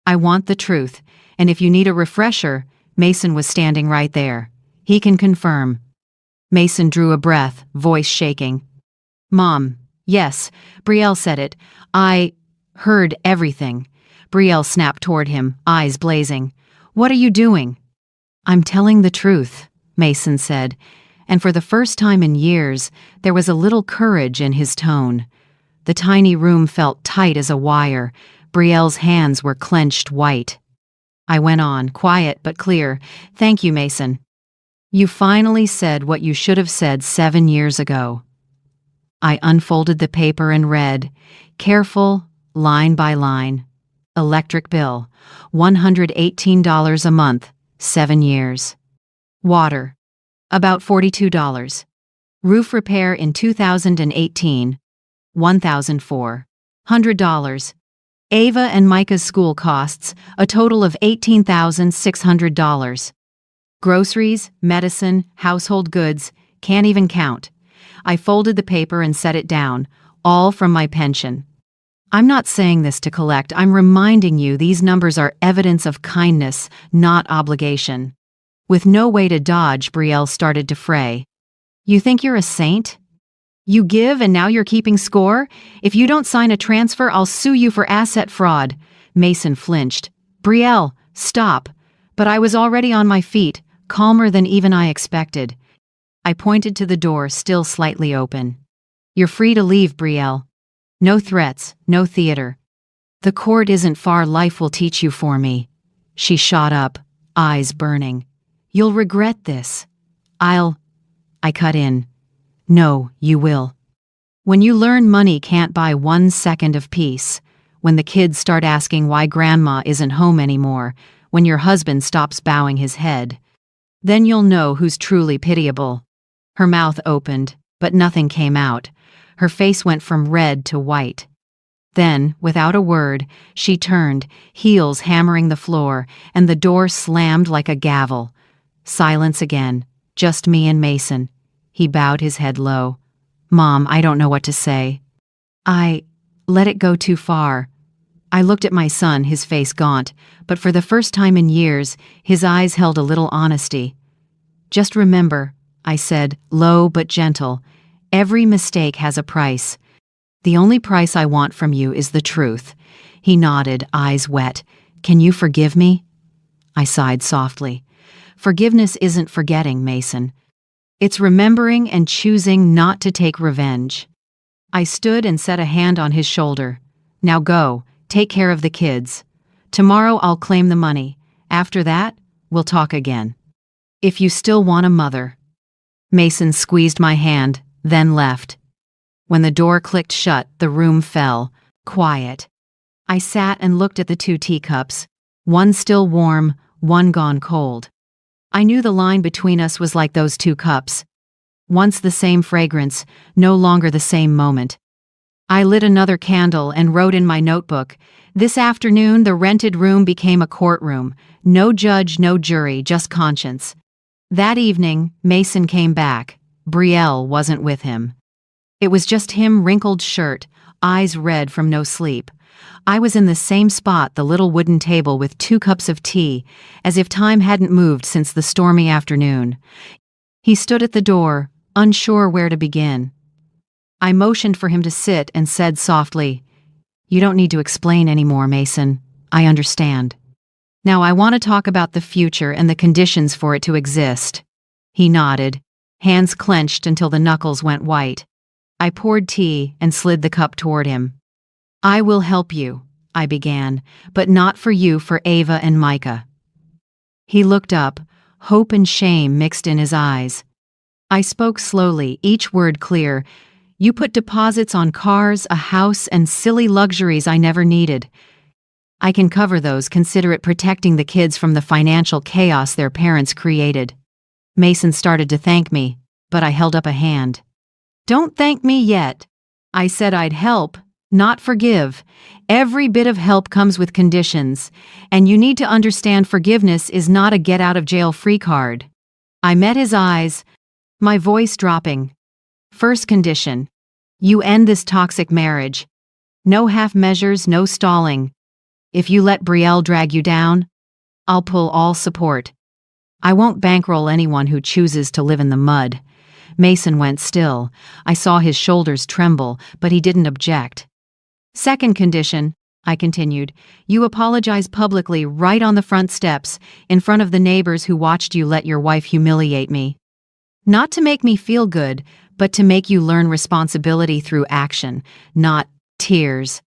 Speaker 1: "I want the truth, and if you need a refresher," Mason was standing right there. "He can confirm." Mason drew a breath, voice shaking. "Mom, yes, Brielle said it. I heard everything." Brielle snapped toward him, eyes blazing. "What are you doing?" "I'm telling the truth," Mason said, and for the first time in years, there was a little courage in his tone. The tiny room felt tight as a wire. Brielle's hands were clenched white. I went on, quiet but clear. "Thank you, Mason. You finally said what you should have said 7 years ago." I unfolded the paper and read, careful, line by line. Electric bill, $118 a month, 7 years. Water, about $42. Roof repair in 2018, $1,400. Ava and Micah's school costs, a total of $18,600. Groceries, medicine, household goods, can't even count. I folded the paper and set it down, all from my pension. I'm not saying this to collect, I'm reminding you these numbers are evidence of kindness, not obligation. With no way to dodge, Brielle started to fray. You think you're a saint? You give and now you're keeping score? If you don't sign a transfer, I'll sue you for asset fraud. Mason flinched. Brielle, stop. But I was already on my feet, calmer than even I expected. I pointed to the door, still slightly open. You're free to leave, Brielle. No threats, no theater. The court isn't far, life will teach you for me. She shot up, eyes burning. You'll regret this. I cut in. No, you will. When you learn money can't buy 1 second of peace, when the kids start asking why grandma isn't home anymore, when your husband stops bowing his head, then you'll know who's truly pitiable. Her mouth opened, but nothing came out. Her face went from red to white. Then, without a word, she turned, heels hammering the floor, and the door slammed like a gavel. Silence again, just me and Mason. He bowed his head low. Mom, I don't know what to say. I let it go too far. I looked at my son, his face gaunt, but for the first time in years, his eyes held a little honesty. Just remember, I said, low but gentle, every mistake has a price. The only price I want from you is the truth. He nodded, eyes wet. Can you forgive me? I sighed softly. Forgiveness isn't forgetting, Mason. It's remembering and choosing not to take revenge. I stood and set a hand on his shoulder. Now go, take care of the kids. Tomorrow I'll claim the money. After that, we'll talk again. If you still want a mother. Mason squeezed my hand, then left. When the door clicked shut, the room fell, quiet. I sat and looked at the 2 teacups, one still warm, one gone cold. I knew the line between us was like those 2 cups. Once the same fragrance, no longer the same moment. I lit another candle and wrote in my notebook, this afternoon the rented room became a courtroom. No judge, no jury, just conscience. That evening, Mason came back. Brielle wasn't with him. It was just him, wrinkled shirt, eyes red from no sleep. I was in the same spot, the little wooden table with 2 cups of tea, as if time hadn't moved since the stormy afternoon. He stood at the door, unsure where to begin. I motioned for him to sit and said softly, You don't need to explain anymore, Mason. I understand. Now I want to talk about the future and the conditions for it to exist. He nodded, hands clenched until the knuckles went white. I poured tea and slid the cup toward him. I will help you, I began, but not for you, for Ava and Micah. He looked up, hope and shame mixed in his eyes. I spoke slowly, each word clear. You put deposits on cars, a house, and silly luxuries I never needed. I can cover those, consider it protecting the kids from the financial chaos their parents created. Mason started to thank me, but I held up a hand. Don't thank me yet. I said I'd help, not forgive. Every bit of help comes with conditions, and you need to understand forgiveness is not a get-out-of-jail-free card. I met his eyes, my voice dropping. First condition. You end this toxic marriage. No half measures, no stalling. If you let Brielle drag you down, I'll pull all support. I won't bankroll anyone who chooses to live in the mud. Mason went still. I saw his shoulders tremble, but he didn't object. Second condition, I continued, you apologize publicly right on the front steps, in front of the neighbors who watched you let your wife humiliate me. Not to make me feel good, but to make you learn responsibility through action, not tears.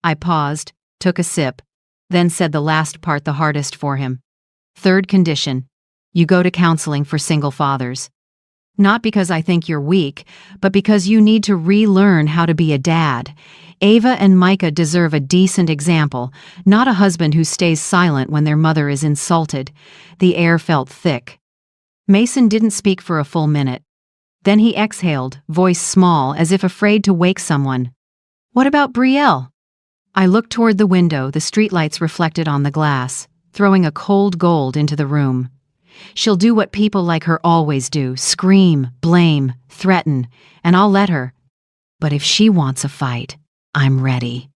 Speaker 1: I paused, took a sip, then said the last part the hardest for him. Third condition, you go to counseling for single fathers. Not because I think you're weak, but because you need to relearn how to be a dad. Ava and Micah deserve a decent example, not a husband who stays silent when their mother is insulted. The air felt thick. Mason didn't speak for a full minute. Then he exhaled, voice small, as if afraid to wake someone. "What about Brielle?" I looked toward the window, the streetlights reflected on the glass, throwing a cold gold into the room. "She'll do what people like her always do, scream, blame, threaten, and I'll let her. But if she wants a fight, I'm ready."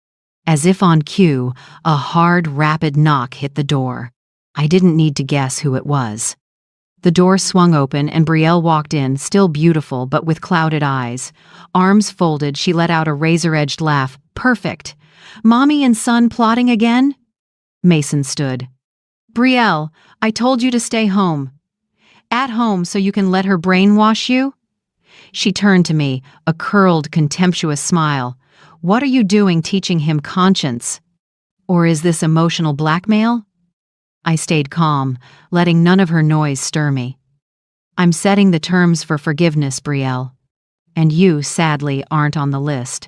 Speaker 1: As if on cue, a hard, rapid knock hit the door. I didn't need to guess who it was. The door swung open and Brielle walked in, still beautiful but with clouded eyes. Arms folded, she let out a razor-edged laugh. "Perfect. Mommy and son plotting again?" Mason stood. "Brielle, I told you to stay home. At home so you can let her brainwash you?" She turned to me, a curled, contemptuous smile. "What are you doing teaching him conscience? Or is this emotional blackmail?" I stayed calm, letting none of her noise stir me. "I'm setting the terms for forgiveness, Brielle. And you, sadly, aren't on the list."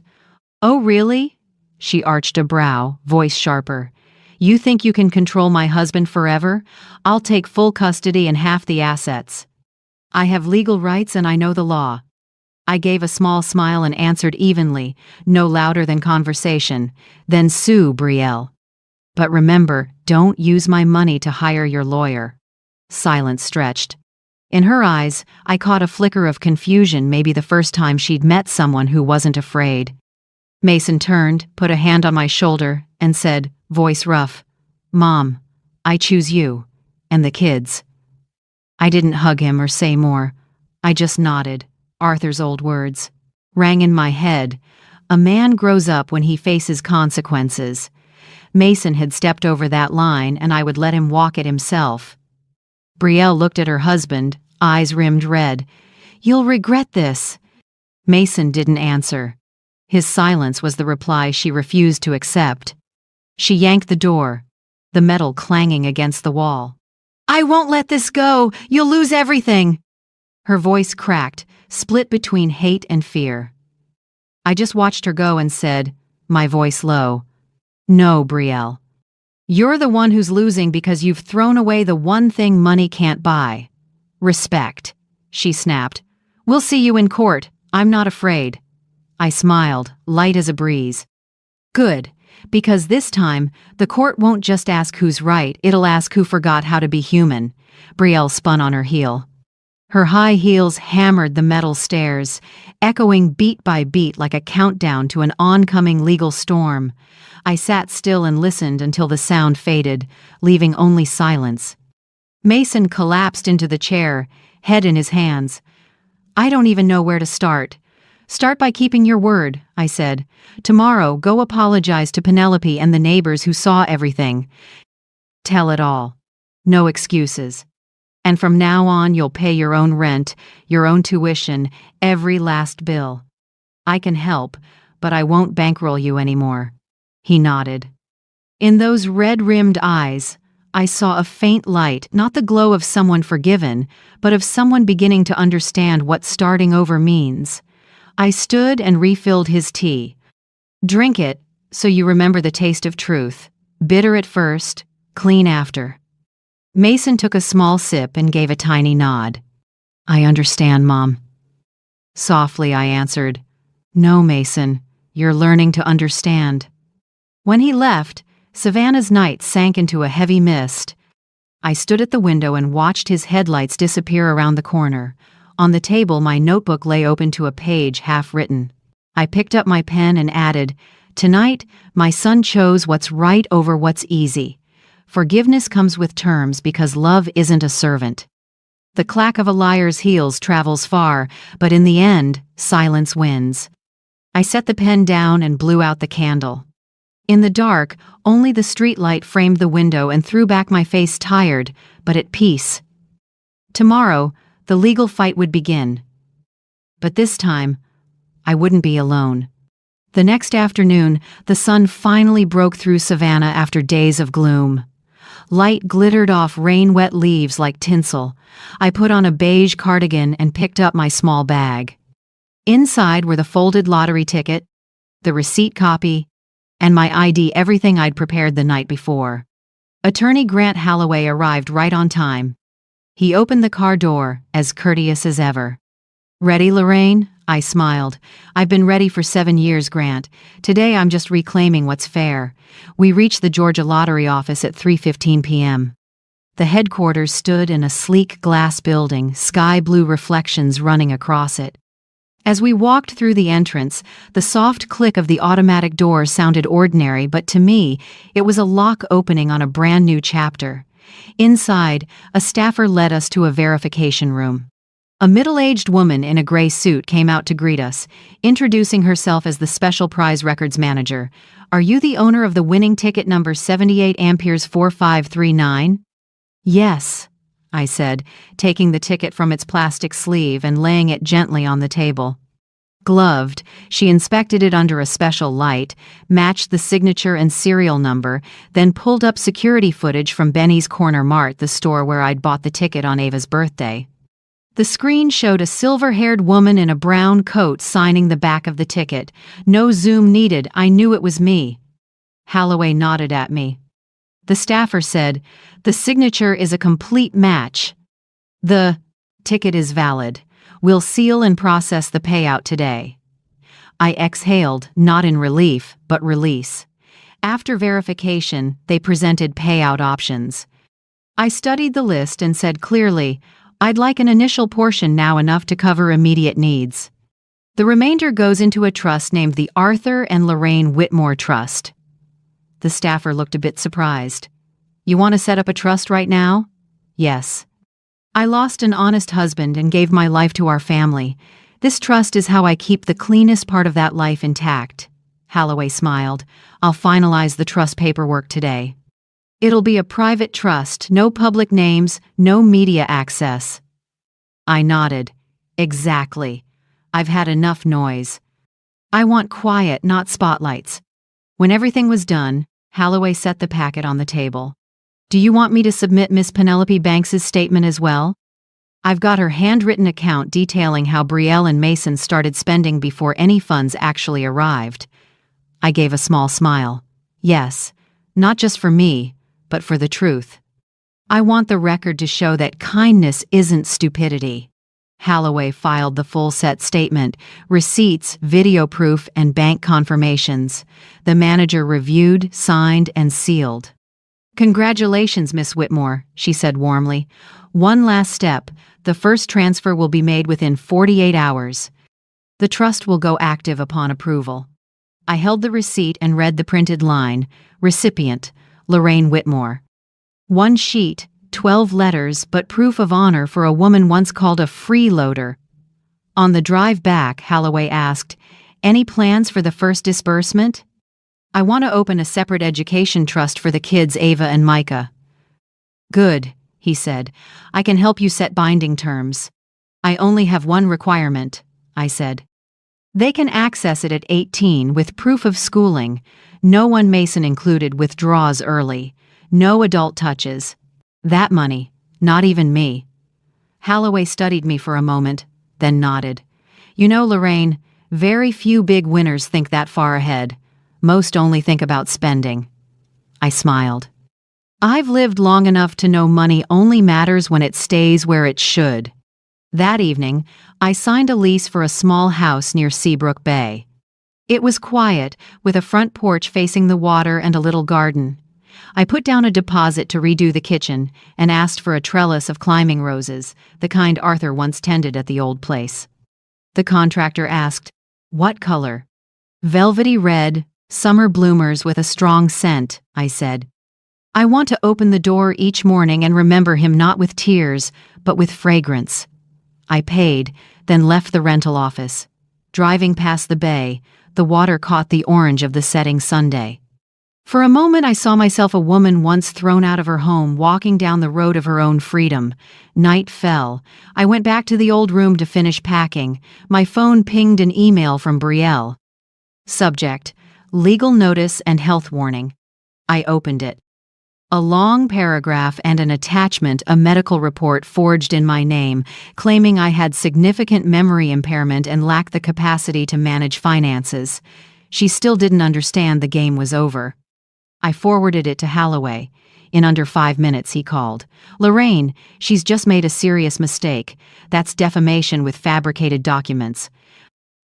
Speaker 1: "Oh, really?" She arched a brow, voice sharper. "You think you can control my husband forever? I'll take full custody and half the assets. I have legal rights and I know the law." I gave a small smile and answered evenly, no louder than conversation. "Then sue, Brielle. But remember, don't use my money to hire your lawyer." Silence stretched. In her eyes, I caught a flicker of confusion, maybe the first time she'd met someone who wasn't afraid. Mason turned, put a hand on my shoulder, and said, voice rough, "Mom, I choose you. And the kids." I didn't hug him or say more. I just nodded. Arthur's old words rang in my head. A man grows up when he faces consequences. Mason had stepped over that line, and I would let him walk it himself. Brielle looked at her husband, eyes rimmed red. "You'll regret this." Mason didn't answer. His silence was the reply she refused to accept. She yanked the door, the metal clanging against the wall. "I won't let this go! You'll lose everything!" Her voice cracked, split between hate and fear. I just watched her go and said, my voice low, "No, Brielle. You're the one who's losing because you've thrown away the one thing money can't buy. Respect," she snapped. "We'll see you in court. I'm not afraid." I smiled, light as a breeze. "Good, because this time, the court won't just ask who's right, it'll ask who forgot how to be human." Brielle spun on her heel. Her high heels hammered the metal stairs, echoing beat by beat like a countdown to an oncoming legal storm. I sat still and listened until the sound faded, leaving only silence. Mason collapsed into the chair, head in his hands. "I don't even know where to start." "Start by keeping your word," I said. "Tomorrow, go apologize to Penelope and the neighbors who saw everything. Tell it all. No excuses. And from now on, you'll pay your own rent, your own tuition, every last bill. I can help, but I won't bankroll you anymore." He nodded. In those red-rimmed eyes, I saw a faint light, not the glow of someone forgiven, but of someone beginning to understand what starting over means. I stood and refilled his tea. "Drink it, so you remember the taste of truth. Bitter at first, clean after." Mason took a small sip and gave a tiny nod. "I understand, Mom." Softly I answered, "No, Mason, you're learning to understand." When he left, Savannah's night sank into a heavy mist. I stood at the window and watched his headlights disappear around the corner. On the table, my notebook lay open to a page half written. I picked up my pen and added, "Tonight, my son chose what's right over what's easy. Forgiveness comes with terms because love isn't a servant. The clack of a liar's heels travels far, but in the end, silence wins." I set the pen down and blew out the candle. In the dark, only the streetlight framed the window and threw back my face tired, but at peace. Tomorrow, the legal fight would begin. But this time, I wouldn't be alone. The next afternoon, the sun finally broke through Savannah after days of gloom. Light glittered off rain-wet leaves like tinsel. I put on a beige cardigan and picked up my small bag. Inside were the folded lottery ticket, the receipt copy, and my ID, everything I'd prepared the night before. Attorney Grant Holloway arrived right on time. He opened the car door, as courteous as ever. "Ready, Lorraine?" I smiled. "I've been ready for 7 years, Grant. Today I'm just reclaiming what's fair." We reached the Georgia Lottery office at 3:15 p.m. The headquarters stood in a sleek glass building, sky blue reflections running across it. As we walked through the entrance, the soft click of the automatic door sounded ordinary, but to me, it was a lock opening on a brand new chapter. Inside, a staffer led us to a verification room. A middle-aged woman in a gray suit came out to greet us, introducing herself as the Special Prize Records Manager. "Are you the owner of the winning ticket number 78 amperes 4539? "Yes," I said, taking the ticket from its plastic sleeve and laying it gently on the table. Gloved, she inspected it under a special light, matched the signature and serial number, then pulled up security footage from Benny's Corner Mart, the store where I'd bought the ticket on Ava's birthday. The screen showed a silver-haired woman in a brown coat signing the back of the ticket. No zoom needed, I knew it was me. Holloway nodded at me. The staffer said, "The signature is a complete match. The ticket is valid. We'll seal and process the payout today." I exhaled, not in relief, but release. After verification, they presented payout options. I studied the list and said clearly, "I'd like an initial portion now, enough to cover immediate needs. The remainder goes into a trust named the Arthur and Lorraine Whitmore Trust." The staffer looked a bit surprised. "You want to set up a trust right now?" "Yes. I lost an honest husband and gave my life to our family. This trust is how I keep the cleanest part of that life intact." Holloway smiled. "I'll finalize the trust paperwork today. It'll be a private trust, no public names, no media access." I nodded. "Exactly. I've had enough noise. I want quiet, not spotlights." When everything was done, Holloway set the packet on the table. "Do you want me to submit Miss Penelope Banks's statement as well? I've got her handwritten account detailing how Brielle and Mason started spending before any funds actually arrived." I gave a small smile. "Yes, not just for me, but for the truth. I want the record to show that kindness isn't stupidity." Holloway filed the full-set statement, receipts, video proof, and bank confirmations. The manager reviewed, signed, and sealed. "Congratulations, Miss Whitmore," she said warmly. "One last step. The first transfer will be made within 48 hours. The trust will go active upon approval." I held the receipt and read the printed line, "Recipient, Lorraine Whitmore." One sheet, 12 letters, but proof of honor for a woman once called a freeloader. On the drive back, Holloway asked, "Any plans for the first disbursement?" "I want to open a separate education trust for the kids, Ava and Micah." "Good," he said. "I can help you set binding terms." "I only have one requirement," I said. "They can access it at 18 with proof of schooling. No one Mason included withdraws early. No adult touches that money, not even me." Holloway studied me for a moment, then nodded. "You know, Lorraine, very few big winners think that far ahead. Most only think about spending." I smiled. "I've lived long enough to know money only matters when it stays where it should." That evening, I signed a lease for a small house near Seabrook Bay. It was quiet, with a front porch facing the water and a little garden. I put down a deposit to redo the kitchen and asked for a trellis of climbing roses, the kind Arthur once tended at the old place. The contractor asked, "What color?" "Velvety red, summer bloomers with a strong scent," I said. "I want to open the door each morning and remember him not with tears, but with fragrance." I paid, then left the rental office. Driving past the bay, the water caught the orange of the setting Sunday. For a moment I saw myself a woman once thrown out of her home walking down the road of her own freedom. Night fell. I went back to the old room to finish packing. My phone pinged an email from Brielle. Subject: legal notice and health warning. I opened it. A long paragraph and an attachment, a medical report forged in my name, claiming I had significant memory impairment and lacked the capacity to manage finances. She still didn't understand the game was over. I forwarded it to Holloway. In under 5 minutes, he called. "Lorraine, she's just made a serious mistake. That's defamation with fabricated documents.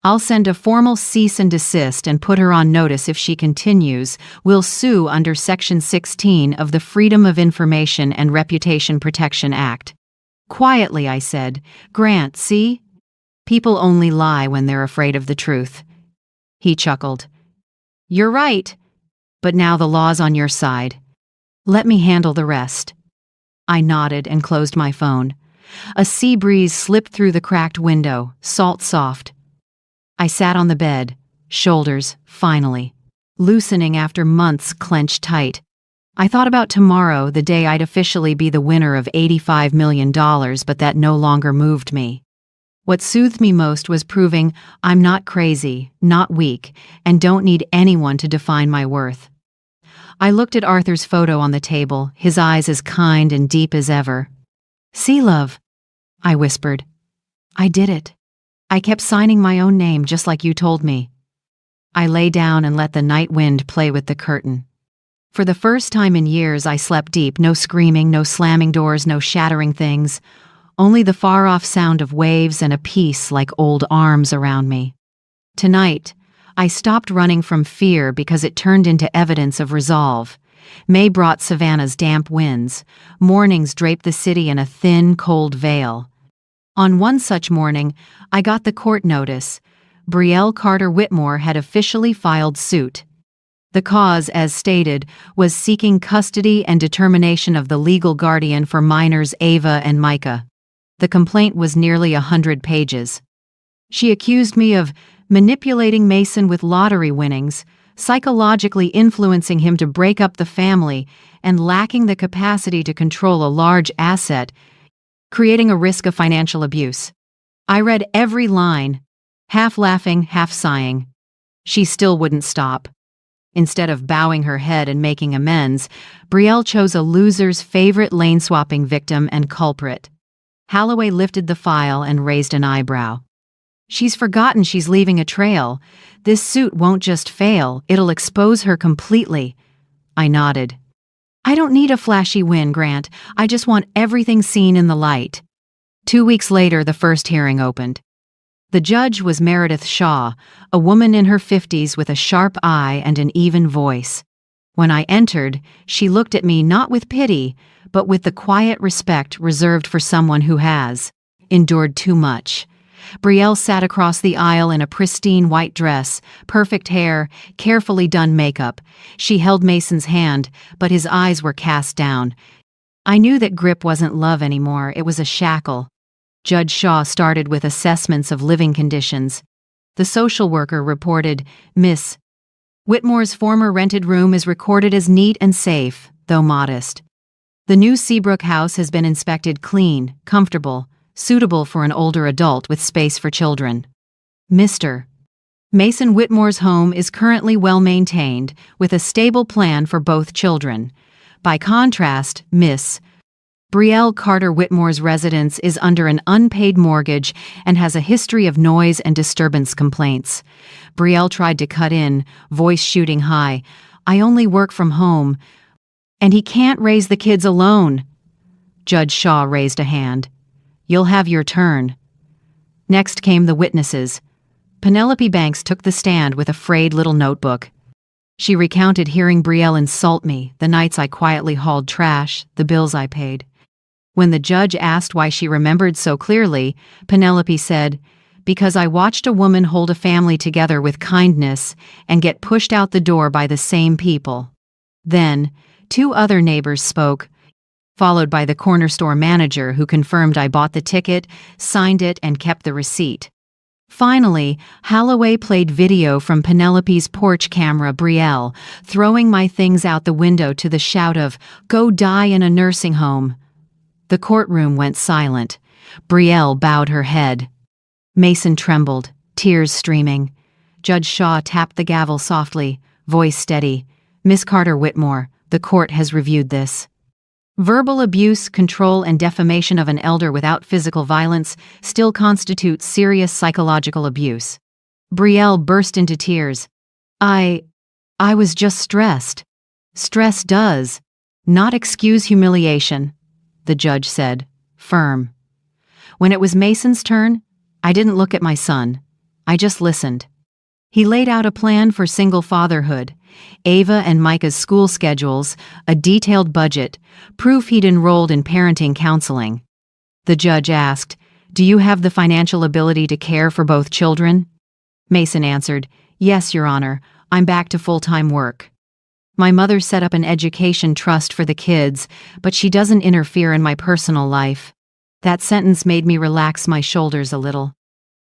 Speaker 1: I'll send a formal cease and desist and put her on notice if she continues. We'll sue under Section 16 of the Freedom of Information and Reputation Protection Act." Quietly, I said, "Grant, see? People only lie when they're afraid of the truth." He chuckled. "You're right. But now the law's on your side. Let me handle the rest." I nodded and closed my phone. A sea breeze slipped through the cracked window, salt soft. I sat on the bed, shoulders, finally, loosening after months clenched tight. I thought about tomorrow, the day I'd officially be the winner of $85 million, but that no longer moved me. What soothed me most was proving I'm not crazy, not weak, and don't need anyone to define my worth. I looked at Arthur's photo on the table, his eyes as kind and deep as ever. "See, love," I whispered. "I did it. I kept signing my own name just like you told me." I lay down and let the night wind play with the curtain. For the first time in years, I slept deep, no screaming, no slamming doors, no shattering things, only the far-off sound of waves and a peace like old arms around me. Tonight, I stopped running from fear because it turned into evidence of resolve. May brought Savannah's damp winds. Mornings draped the city in a thin, cold veil. On one such morning, I got the court notice. Brielle Carter Whitmore had officially filed suit. The cause, as stated, was seeking custody and determination of the legal guardian for minors Ava and Micah. The complaint was nearly 100 pages. She accused me of manipulating Mason with lottery winnings, psychologically influencing him to break up the family, and lacking the capacity to control a large asset, creating a risk of financial abuse. I read every line, half laughing, half sighing. She still wouldn't stop. Instead of bowing her head and making amends, Brielle chose a loser's favorite lane-swapping victim and culprit. Holloway lifted the file and raised an eyebrow. "She's forgotten she's leaving a trail. This suit won't just fail, it'll expose her completely." I nodded. "I don't need a flashy win, Grant. I just want everything seen in the light." 2 weeks later, the first hearing opened. The judge was Meredith Shaw, a woman in her 50s with a sharp eye and an even voice. When I entered, she looked at me not with pity, but with the quiet respect reserved for someone who has endured too much. Brielle sat across the aisle in a pristine white dress, perfect hair, carefully done makeup. She held Mason's hand, but his eyes were cast down. I knew that grip wasn't love anymore, it was a shackle. Judge Shaw started with assessments of living conditions. The social worker reported, "Miss Whitmore's former rented room is recorded as neat and safe, though modest. The new Seabrook house has been inspected clean, comfortable, suitable for an older adult with space for children. Mr. Mason Whitmore's home is currently well maintained, with a stable plan for both children. By contrast, Miss Brielle Carter Whitmore's residence is under an unpaid mortgage and has a history of noise and disturbance complaints." Brielle tried to cut in, voice shooting high. "I only work from home. And he can't raise the kids alone." Judge Shaw raised a hand. "You'll have your turn." Next came the witnesses. Penelope Banks took the stand with a frayed little notebook. She recounted hearing Brielle insult me, the nights I quietly hauled trash, the bills I paid. When the judge asked why she remembered so clearly, Penelope said, "Because I watched a woman hold a family together with kindness and get pushed out the door by the same people." Then, 2 other neighbors spoke, followed by the corner store manager who confirmed I bought the ticket, signed it, and kept the receipt. Finally, Holloway played video from Penelope's porch camera, Brielle, throwing my things out the window to the shout of, "Go die in a nursing home." The courtroom went silent. Brielle bowed her head. Mason trembled, tears streaming. Judge Shaw tapped the gavel softly, voice steady. "Miss Carter Whitmore, The court has reviewed this. Verbal abuse, control, and defamation of an elder without physical violence still constitutes serious psychological abuse. Brielle burst into tears. I was just stressed. Stress does not excuse humiliation, the judge said, firm. When it was Mason's turn, I didn't look at my son. I just listened. He laid out a plan for single fatherhood, Ava and Micah's school schedules, a detailed budget, proof he'd enrolled in parenting counseling. The judge asked, "Do you have the financial ability to care for both children?" Mason answered, "Yes, Your Honor, I'm back to full-time work. My mother set up an education trust for the kids, but she doesn't interfere in my personal life." That sentence made me relax my shoulders a little.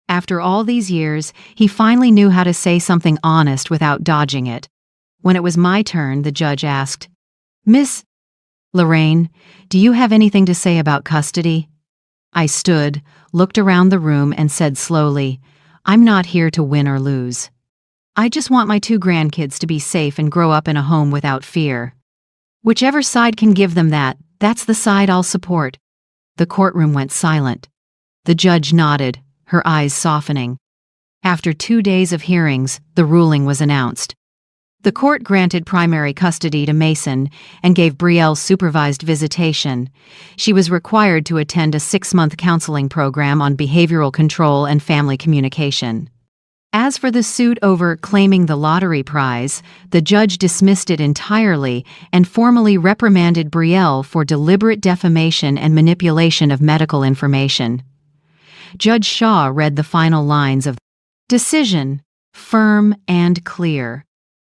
Speaker 1: After all these years, he finally knew how to say something honest without dodging it. When it was my turn, the judge asked, "Miss Lorraine, do you have anything to say about custody?" I stood, looked around the room, and said slowly, "I'm not here to win or lose. I just want my 2 grandkids to be safe and grow up in a home without fear. Whichever side can give them that, that's the side I'll support." The courtroom went silent. The judge nodded, her eyes softening. After 2 days of hearings, the ruling was announced. The court granted primary custody to Mason and gave Brielle supervised visitation. She was required to attend a 6-month counseling program on behavioral control and family communication. As for the suit over claiming the lottery prize, the judge dismissed it entirely and formally reprimanded Brielle for deliberate defamation and manipulation of medical information. Judge Shaw read the final lines of the decision, firm and clear.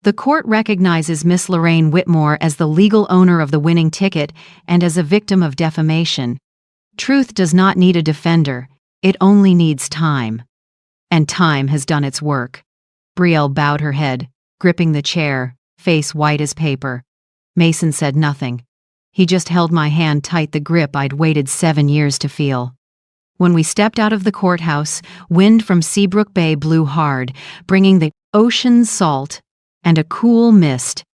Speaker 1: The court recognizes Miss Lorraine Whitmore as the legal owner of the winning ticket and as a victim of defamation. Truth does not need a defender, it only needs time. And time has done its work. Brielle bowed her head, gripping the chair, face white as paper. Mason said nothing. He just held my hand tight, the grip I'd waited 7 years to feel. When we stepped out of the courthouse, wind from Seabrook Bay blew hard, bringing the ocean's salt and a cool mist.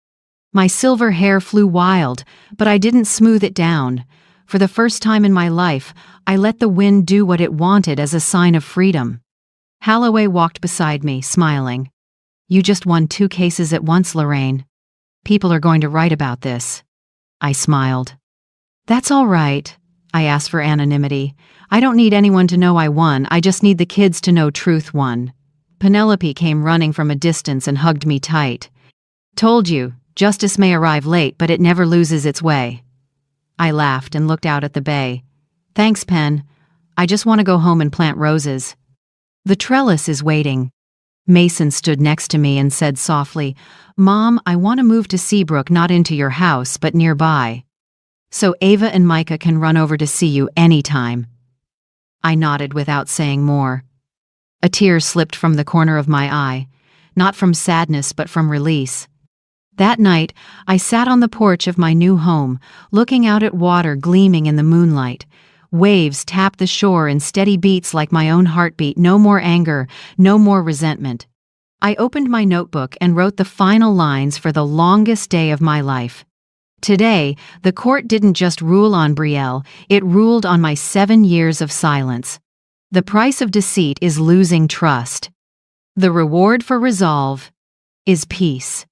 Speaker 1: My silver hair flew wild, but I didn't smooth it down. For the first time in my life, I let the wind do what it wanted as a sign of freedom. Holloway walked beside me, smiling. "You just won 2 cases at once, Lorraine. People are going to write about this." I smiled. "That's all right." I asked for anonymity. "I don't need anyone to know I won, I just need the kids to know truth won." Penelope came running from a distance and hugged me tight. "Told you, justice may arrive late, but it never loses its way." I laughed and looked out at the bay. "Thanks, Pen. I just want to go home and plant roses." "The trellis is waiting." Mason stood next to me and said softly, "Mom, I want to move to Seabrook, not into your house, but nearby. So Ava and Micah can run over to see you anytime." I nodded without saying more. A tear slipped from the corner of my eye, not from sadness but from release. That night, I sat on the porch of my new home, looking out at water gleaming in the moonlight. Waves tapped the shore in steady beats like my own heartbeat. No more anger, no more resentment. I opened my notebook and wrote the final lines for the longest day of my life. Today, the court didn't just rule on Brielle, it ruled on my 7 years of silence. The price of deceit is losing trust. The reward for resolve is peace.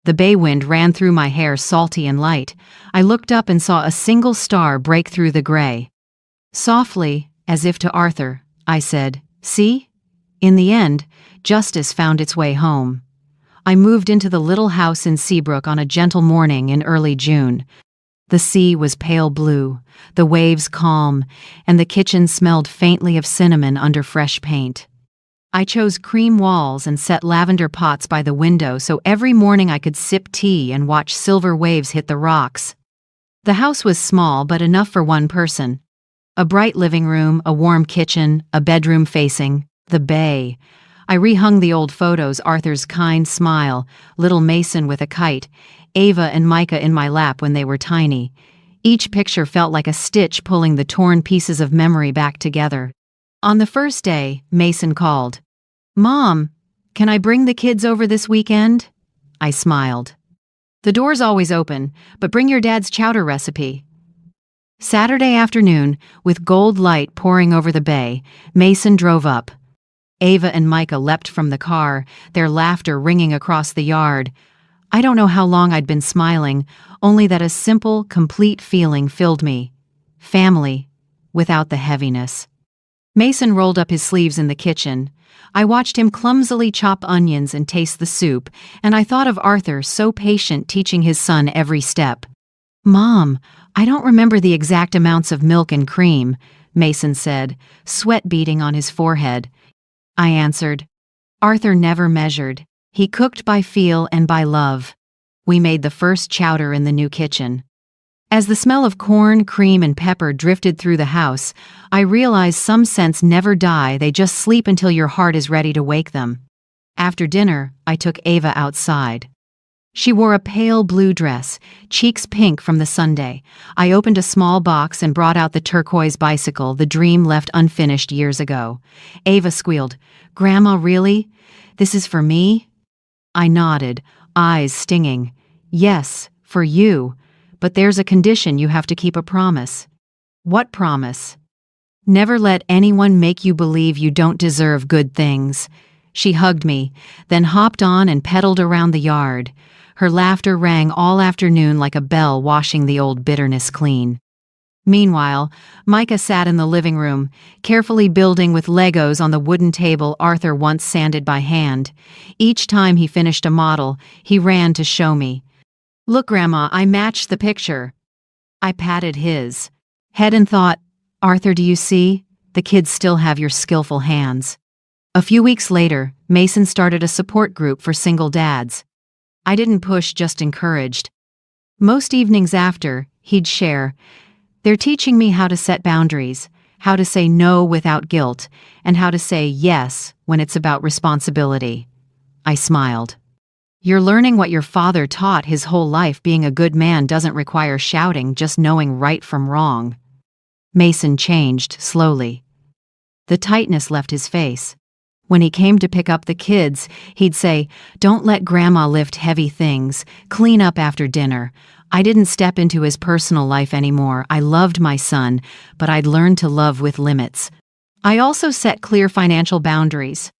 Speaker 1: The bay wind ran through my hair, salty and light. I looked up and saw a single star break through the gray. Softly, as if to Arthur, I said, "See? In the end, justice found its way home." I moved into the little house in Seabrook on a gentle morning in early June. The sea was pale blue, the waves calm, and the kitchen smelled faintly of cinnamon under fresh paint. I chose cream walls and set lavender pots by the window so every morning I could sip tea and watch silver waves hit the rocks. The house was small but enough for one person. A bright living room, a warm kitchen, a bedroom facing the bay. I rehung the old photos, Arthur's kind smile, little Mason with a kite, Ava and Micah in my lap when they were tiny. Each picture felt like a stitch pulling the torn pieces of memory back together. On the first day, Mason called. "Mom, can I bring the kids over this weekend?" I smiled. The door's always open, but bring your dad's chowder recipe. Saturday afternoon, with gold light pouring over the bay, Mason drove up. Ava and Micah leapt from the car, their laughter ringing across the yard. I don't know how long I'd been smiling, only that a simple, complete feeling filled me. Family, without the heaviness. Mason rolled up his sleeves in the kitchen. I watched him clumsily chop onions and taste the soup, and I thought of Arthur, so patient, teaching his son every step. "Mom, I don't remember the exact amounts of milk and cream," Mason said, sweat beading on his forehead. I answered, "Arthur never measured. He cooked by feel and by love." We made the first chowder in the new kitchen. As the smell of corn, cream, and pepper drifted through the house, I realized some scents never die, they just sleep until your heart is ready to wake them. After dinner, I took Ava outside. She wore a pale blue dress, cheeks pink from the Sunday. I opened a small box and brought out the turquoise bicycle, the dream left unfinished years ago. Ava squealed, "Grandma, really? This is for me?" I nodded, eyes stinging. "Yes, for you. But there's a condition: you have to keep a promise." "What promise?" "Never let anyone make you believe you don't deserve good things." She hugged me, then hopped on and pedaled around the yard. Her laughter rang all afternoon like a bell washing the old bitterness clean. Meanwhile, Micah sat in the living room, carefully building with Legos on the wooden table Arthur once sanded by hand. Each time he finished a model, he ran to show me. "Look, Grandma, I matched the picture." I patted his head and thought, "Arthur, do you see? The kids still have your skillful hands." A few weeks later, Mason started a support group for single dads. I didn't push, just encouraged. Most evenings after, he'd share, "They're teaching me how to set boundaries, how to say no without guilt, and how to say yes when it's about responsibility." I smiled. "You're learning what your father taught his whole life. Being a good man doesn't require shouting, just knowing right from wrong." Mason changed slowly. The tightness left his face. When he came to pick up the kids, he'd say, "Don't let Grandma lift heavy things. Clean up after dinner." I didn't step into his personal life anymore. I loved my son, but I'd learned to love with limits. I also set clear financial boundaries.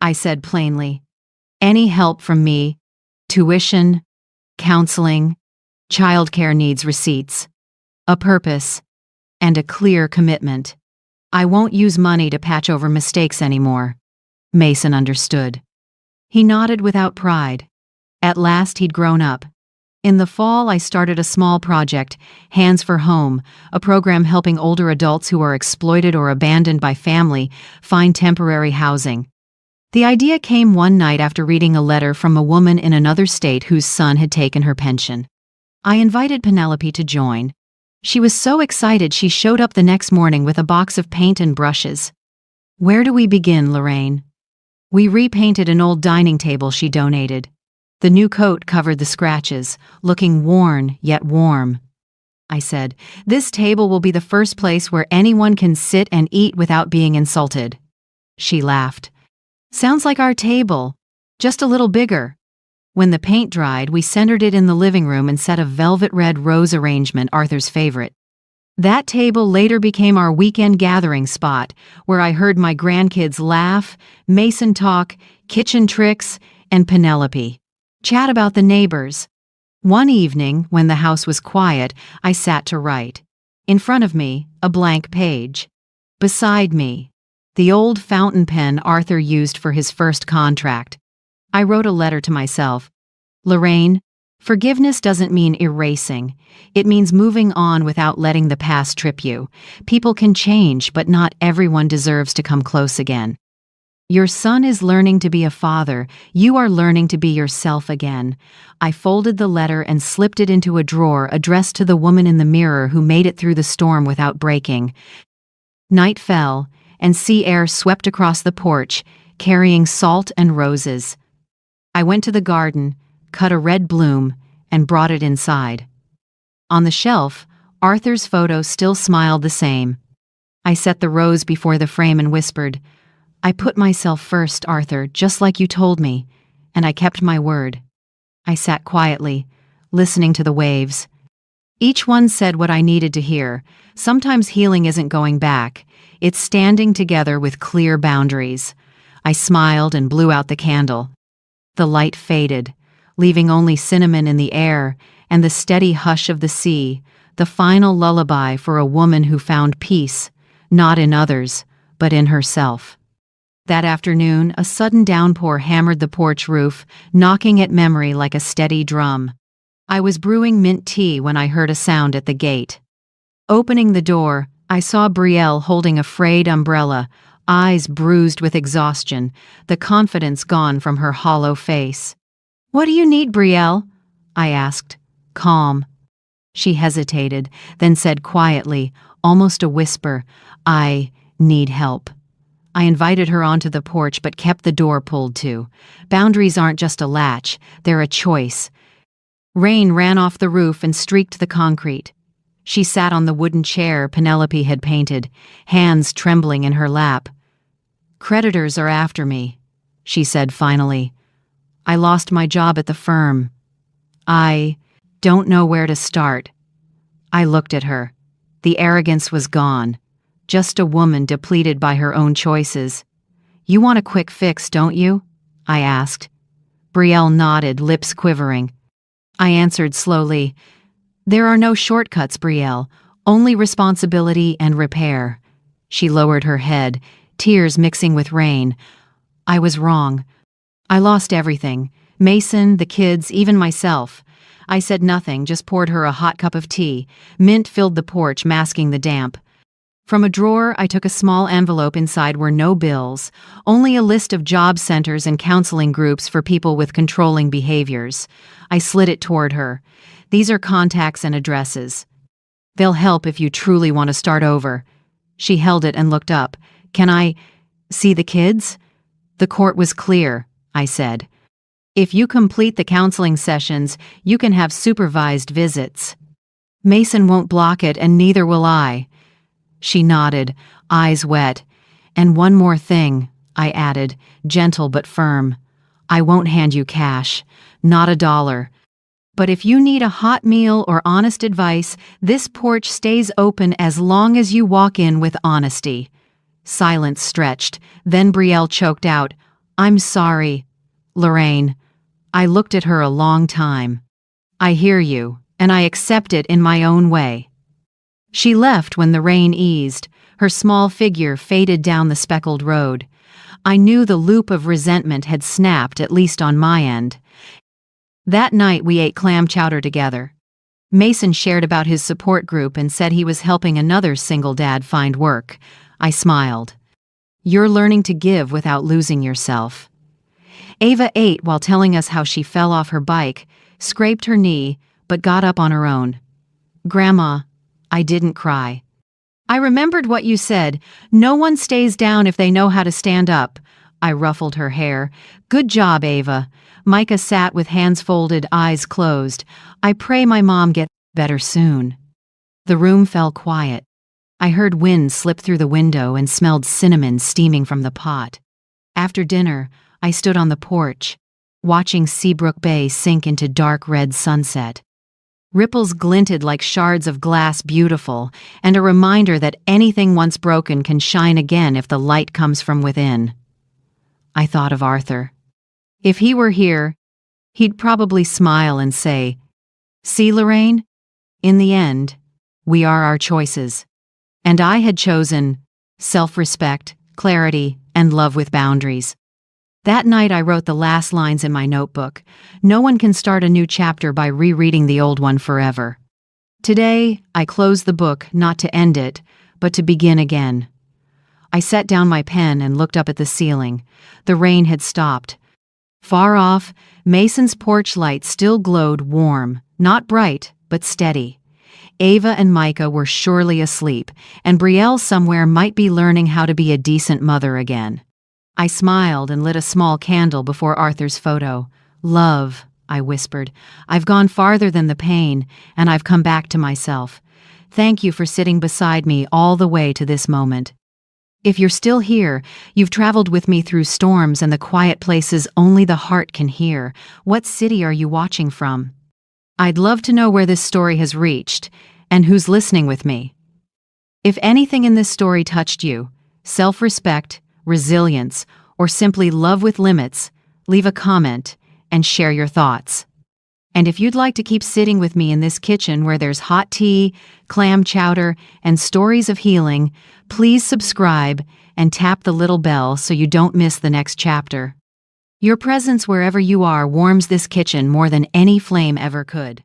Speaker 1: I said plainly, "Any help from me, tuition, counseling, childcare needs receipts, a purpose, and a clear commitment. I won't use money to patch over mistakes anymore." Mason understood. He nodded without pride. At last he'd grown up. In the fall, I started a small project, Hands for Home, a program helping older adults who are exploited or abandoned by family find temporary housing. The idea came one night after reading a letter from a woman in another state whose son had taken her pension. I invited Penelope to join. She was so excited she showed up the next morning with a box of paint and brushes. "Where do we begin, Lorraine?" We repainted an old dining table she donated. The new coat covered the scratches, looking worn yet warm. I said, "This table will be the first place where anyone can sit and eat without being insulted." She laughed. "Sounds like our table, just a little bigger." When the paint dried, we centered it in the living room and set a velvet red rose arrangement, Arthur's favorite. That table later became our weekend gathering spot, where I heard my grandkids laugh, Mason talk, kitchen tricks, and Penelope chat about the neighbors. One evening, when the house was quiet, I sat to write. In front of me, a blank page. Beside me, the old fountain pen Arthur used for his first contract. I wrote a letter to myself. "Lorraine, forgiveness doesn't mean erasing. It means moving on without letting the past trip you. People can change, but not everyone deserves to come close again. Your son is learning to be a father. You are learning to be yourself again." I folded the letter and slipped it into a drawer addressed to the woman in the mirror who made it through the storm without breaking. Night fell, and sea air swept across the porch, carrying salt and roses. I went to the garden, cut a red bloom, and brought it inside. On the shelf, Arthur's photo still smiled the same. I set the rose before the frame and whispered, "I put myself first, Arthur, just like you told me, and I kept my word." I sat quietly, listening to the waves. Each one said what I needed to hear. Sometimes healing isn't going back. It's standing together with clear boundaries. I smiled and blew out the candle. The light faded, leaving only cinnamon in the air and the steady hush of the sea, the final lullaby for a woman who found peace, not in others, but in herself. That afternoon, a sudden downpour hammered the porch roof, knocking at memory like a steady drum. I was brewing mint tea when I heard a sound at the gate. Opening the door, I saw Brielle holding a frayed umbrella, eyes bruised with exhaustion, the confidence gone from her hollow face. "What do you need, Brielle?" I asked, calm. She hesitated, then said quietly, almost a whisper, "I need help." I invited her onto the porch but kept the door pulled to. Boundaries aren't just a latch, they're a choice. Rain ran off the roof and streaked the concrete. She sat on the wooden chair Penelope had painted, hands trembling in her lap. "Creditors are after me," she said finally. "I lost my job at the firm. I don't know where to start." I looked at her. The arrogance was gone. Just a woman depleted by her own choices. "You want a quick fix, don't you?" I asked. Brielle nodded, lips quivering. I answered slowly, "There are no shortcuts, Brielle, only responsibility and repair." She lowered her head, tears mixing with rain. "I was wrong. I lost everything. Mason, the kids, even myself." I said nothing, just poured her a hot cup of tea. Mint filled the porch, masking the damp. From a drawer, I took a small envelope. Inside were no bills, only a list of job centers and counseling groups for people with controlling behaviors. I slid it toward her. "These are contacts and addresses. They'll help if you truly want to start over." She held it and looked up. "Can I see the kids?" "The court was clear," I said. "If you complete the counseling sessions, you can have supervised visits. Mason won't block it, and neither will I." She nodded, eyes wet. "And one more thing," I added, gentle but firm. "I won't hand you cash, not $1. But if you need a hot meal or honest advice, this porch stays open as long as you walk in with honesty." Silence stretched, then Brielle choked out, "I'm sorry, Lorraine." I looked at her a long time. "I hear you, and I accept it in my own way." She left when the rain eased. Her small figure faded down the speckled road. I knew the loop of resentment had snapped, at least on my end. That night we ate clam chowder together. Mason shared about his support group and said he was helping another single dad find work. I smiled. "You're learning to give without losing yourself." Ava ate while telling us how she fell off her bike, scraped her knee, but got up on her own. "Grandma," I didn't cry. "I remembered what you said. No one stays down if they know how to stand up." I ruffled her hair. "Good job, Ava." Micah sat with hands folded, eyes closed. "I pray my mom gets better soon." The room fell quiet. I heard wind slip through the window and smelled cinnamon steaming from the pot. After dinner, I stood on the porch, watching Seabrook Bay sink into dark red sunset. Ripples glinted like shards of glass, beautiful, and a reminder that anything once broken can shine again if the light comes from within. I thought of Arthur. If he were here, he'd probably smile and say, "See, Lorraine? In the end, we are our choices." And I had chosen self-respect, clarity, and love with boundaries. That night I wrote the last lines in my notebook. No one can start a new chapter by rereading the old one forever. Today, I close the book not to end it, but to begin again. I set down my pen and looked up at the ceiling. The rain had stopped. Far off, Mason's porch light still glowed warm, not bright, but steady. Ava and Micah were surely asleep, and Brielle somewhere might be learning how to be a decent mother again. I smiled and lit a small candle before Arthur's photo. "Love," I whispered. "I've gone farther than the pain, and I've come back to myself. Thank you for sitting beside me all the way to this moment. If you're still here, you've traveled with me through storms and the quiet places only the heart can hear. What city are you watching from?" I'd love to know where this story has reached and who's listening with me. If anything in this story touched you, self-respect, resilience, or simply love with limits, leave a comment and share your thoughts. And if you'd like to keep sitting with me in this kitchen where there's hot tea, clam chowder, and stories of healing, please subscribe and tap the little bell so you don't miss the next chapter. Your presence wherever you are warms this kitchen more than any flame ever could.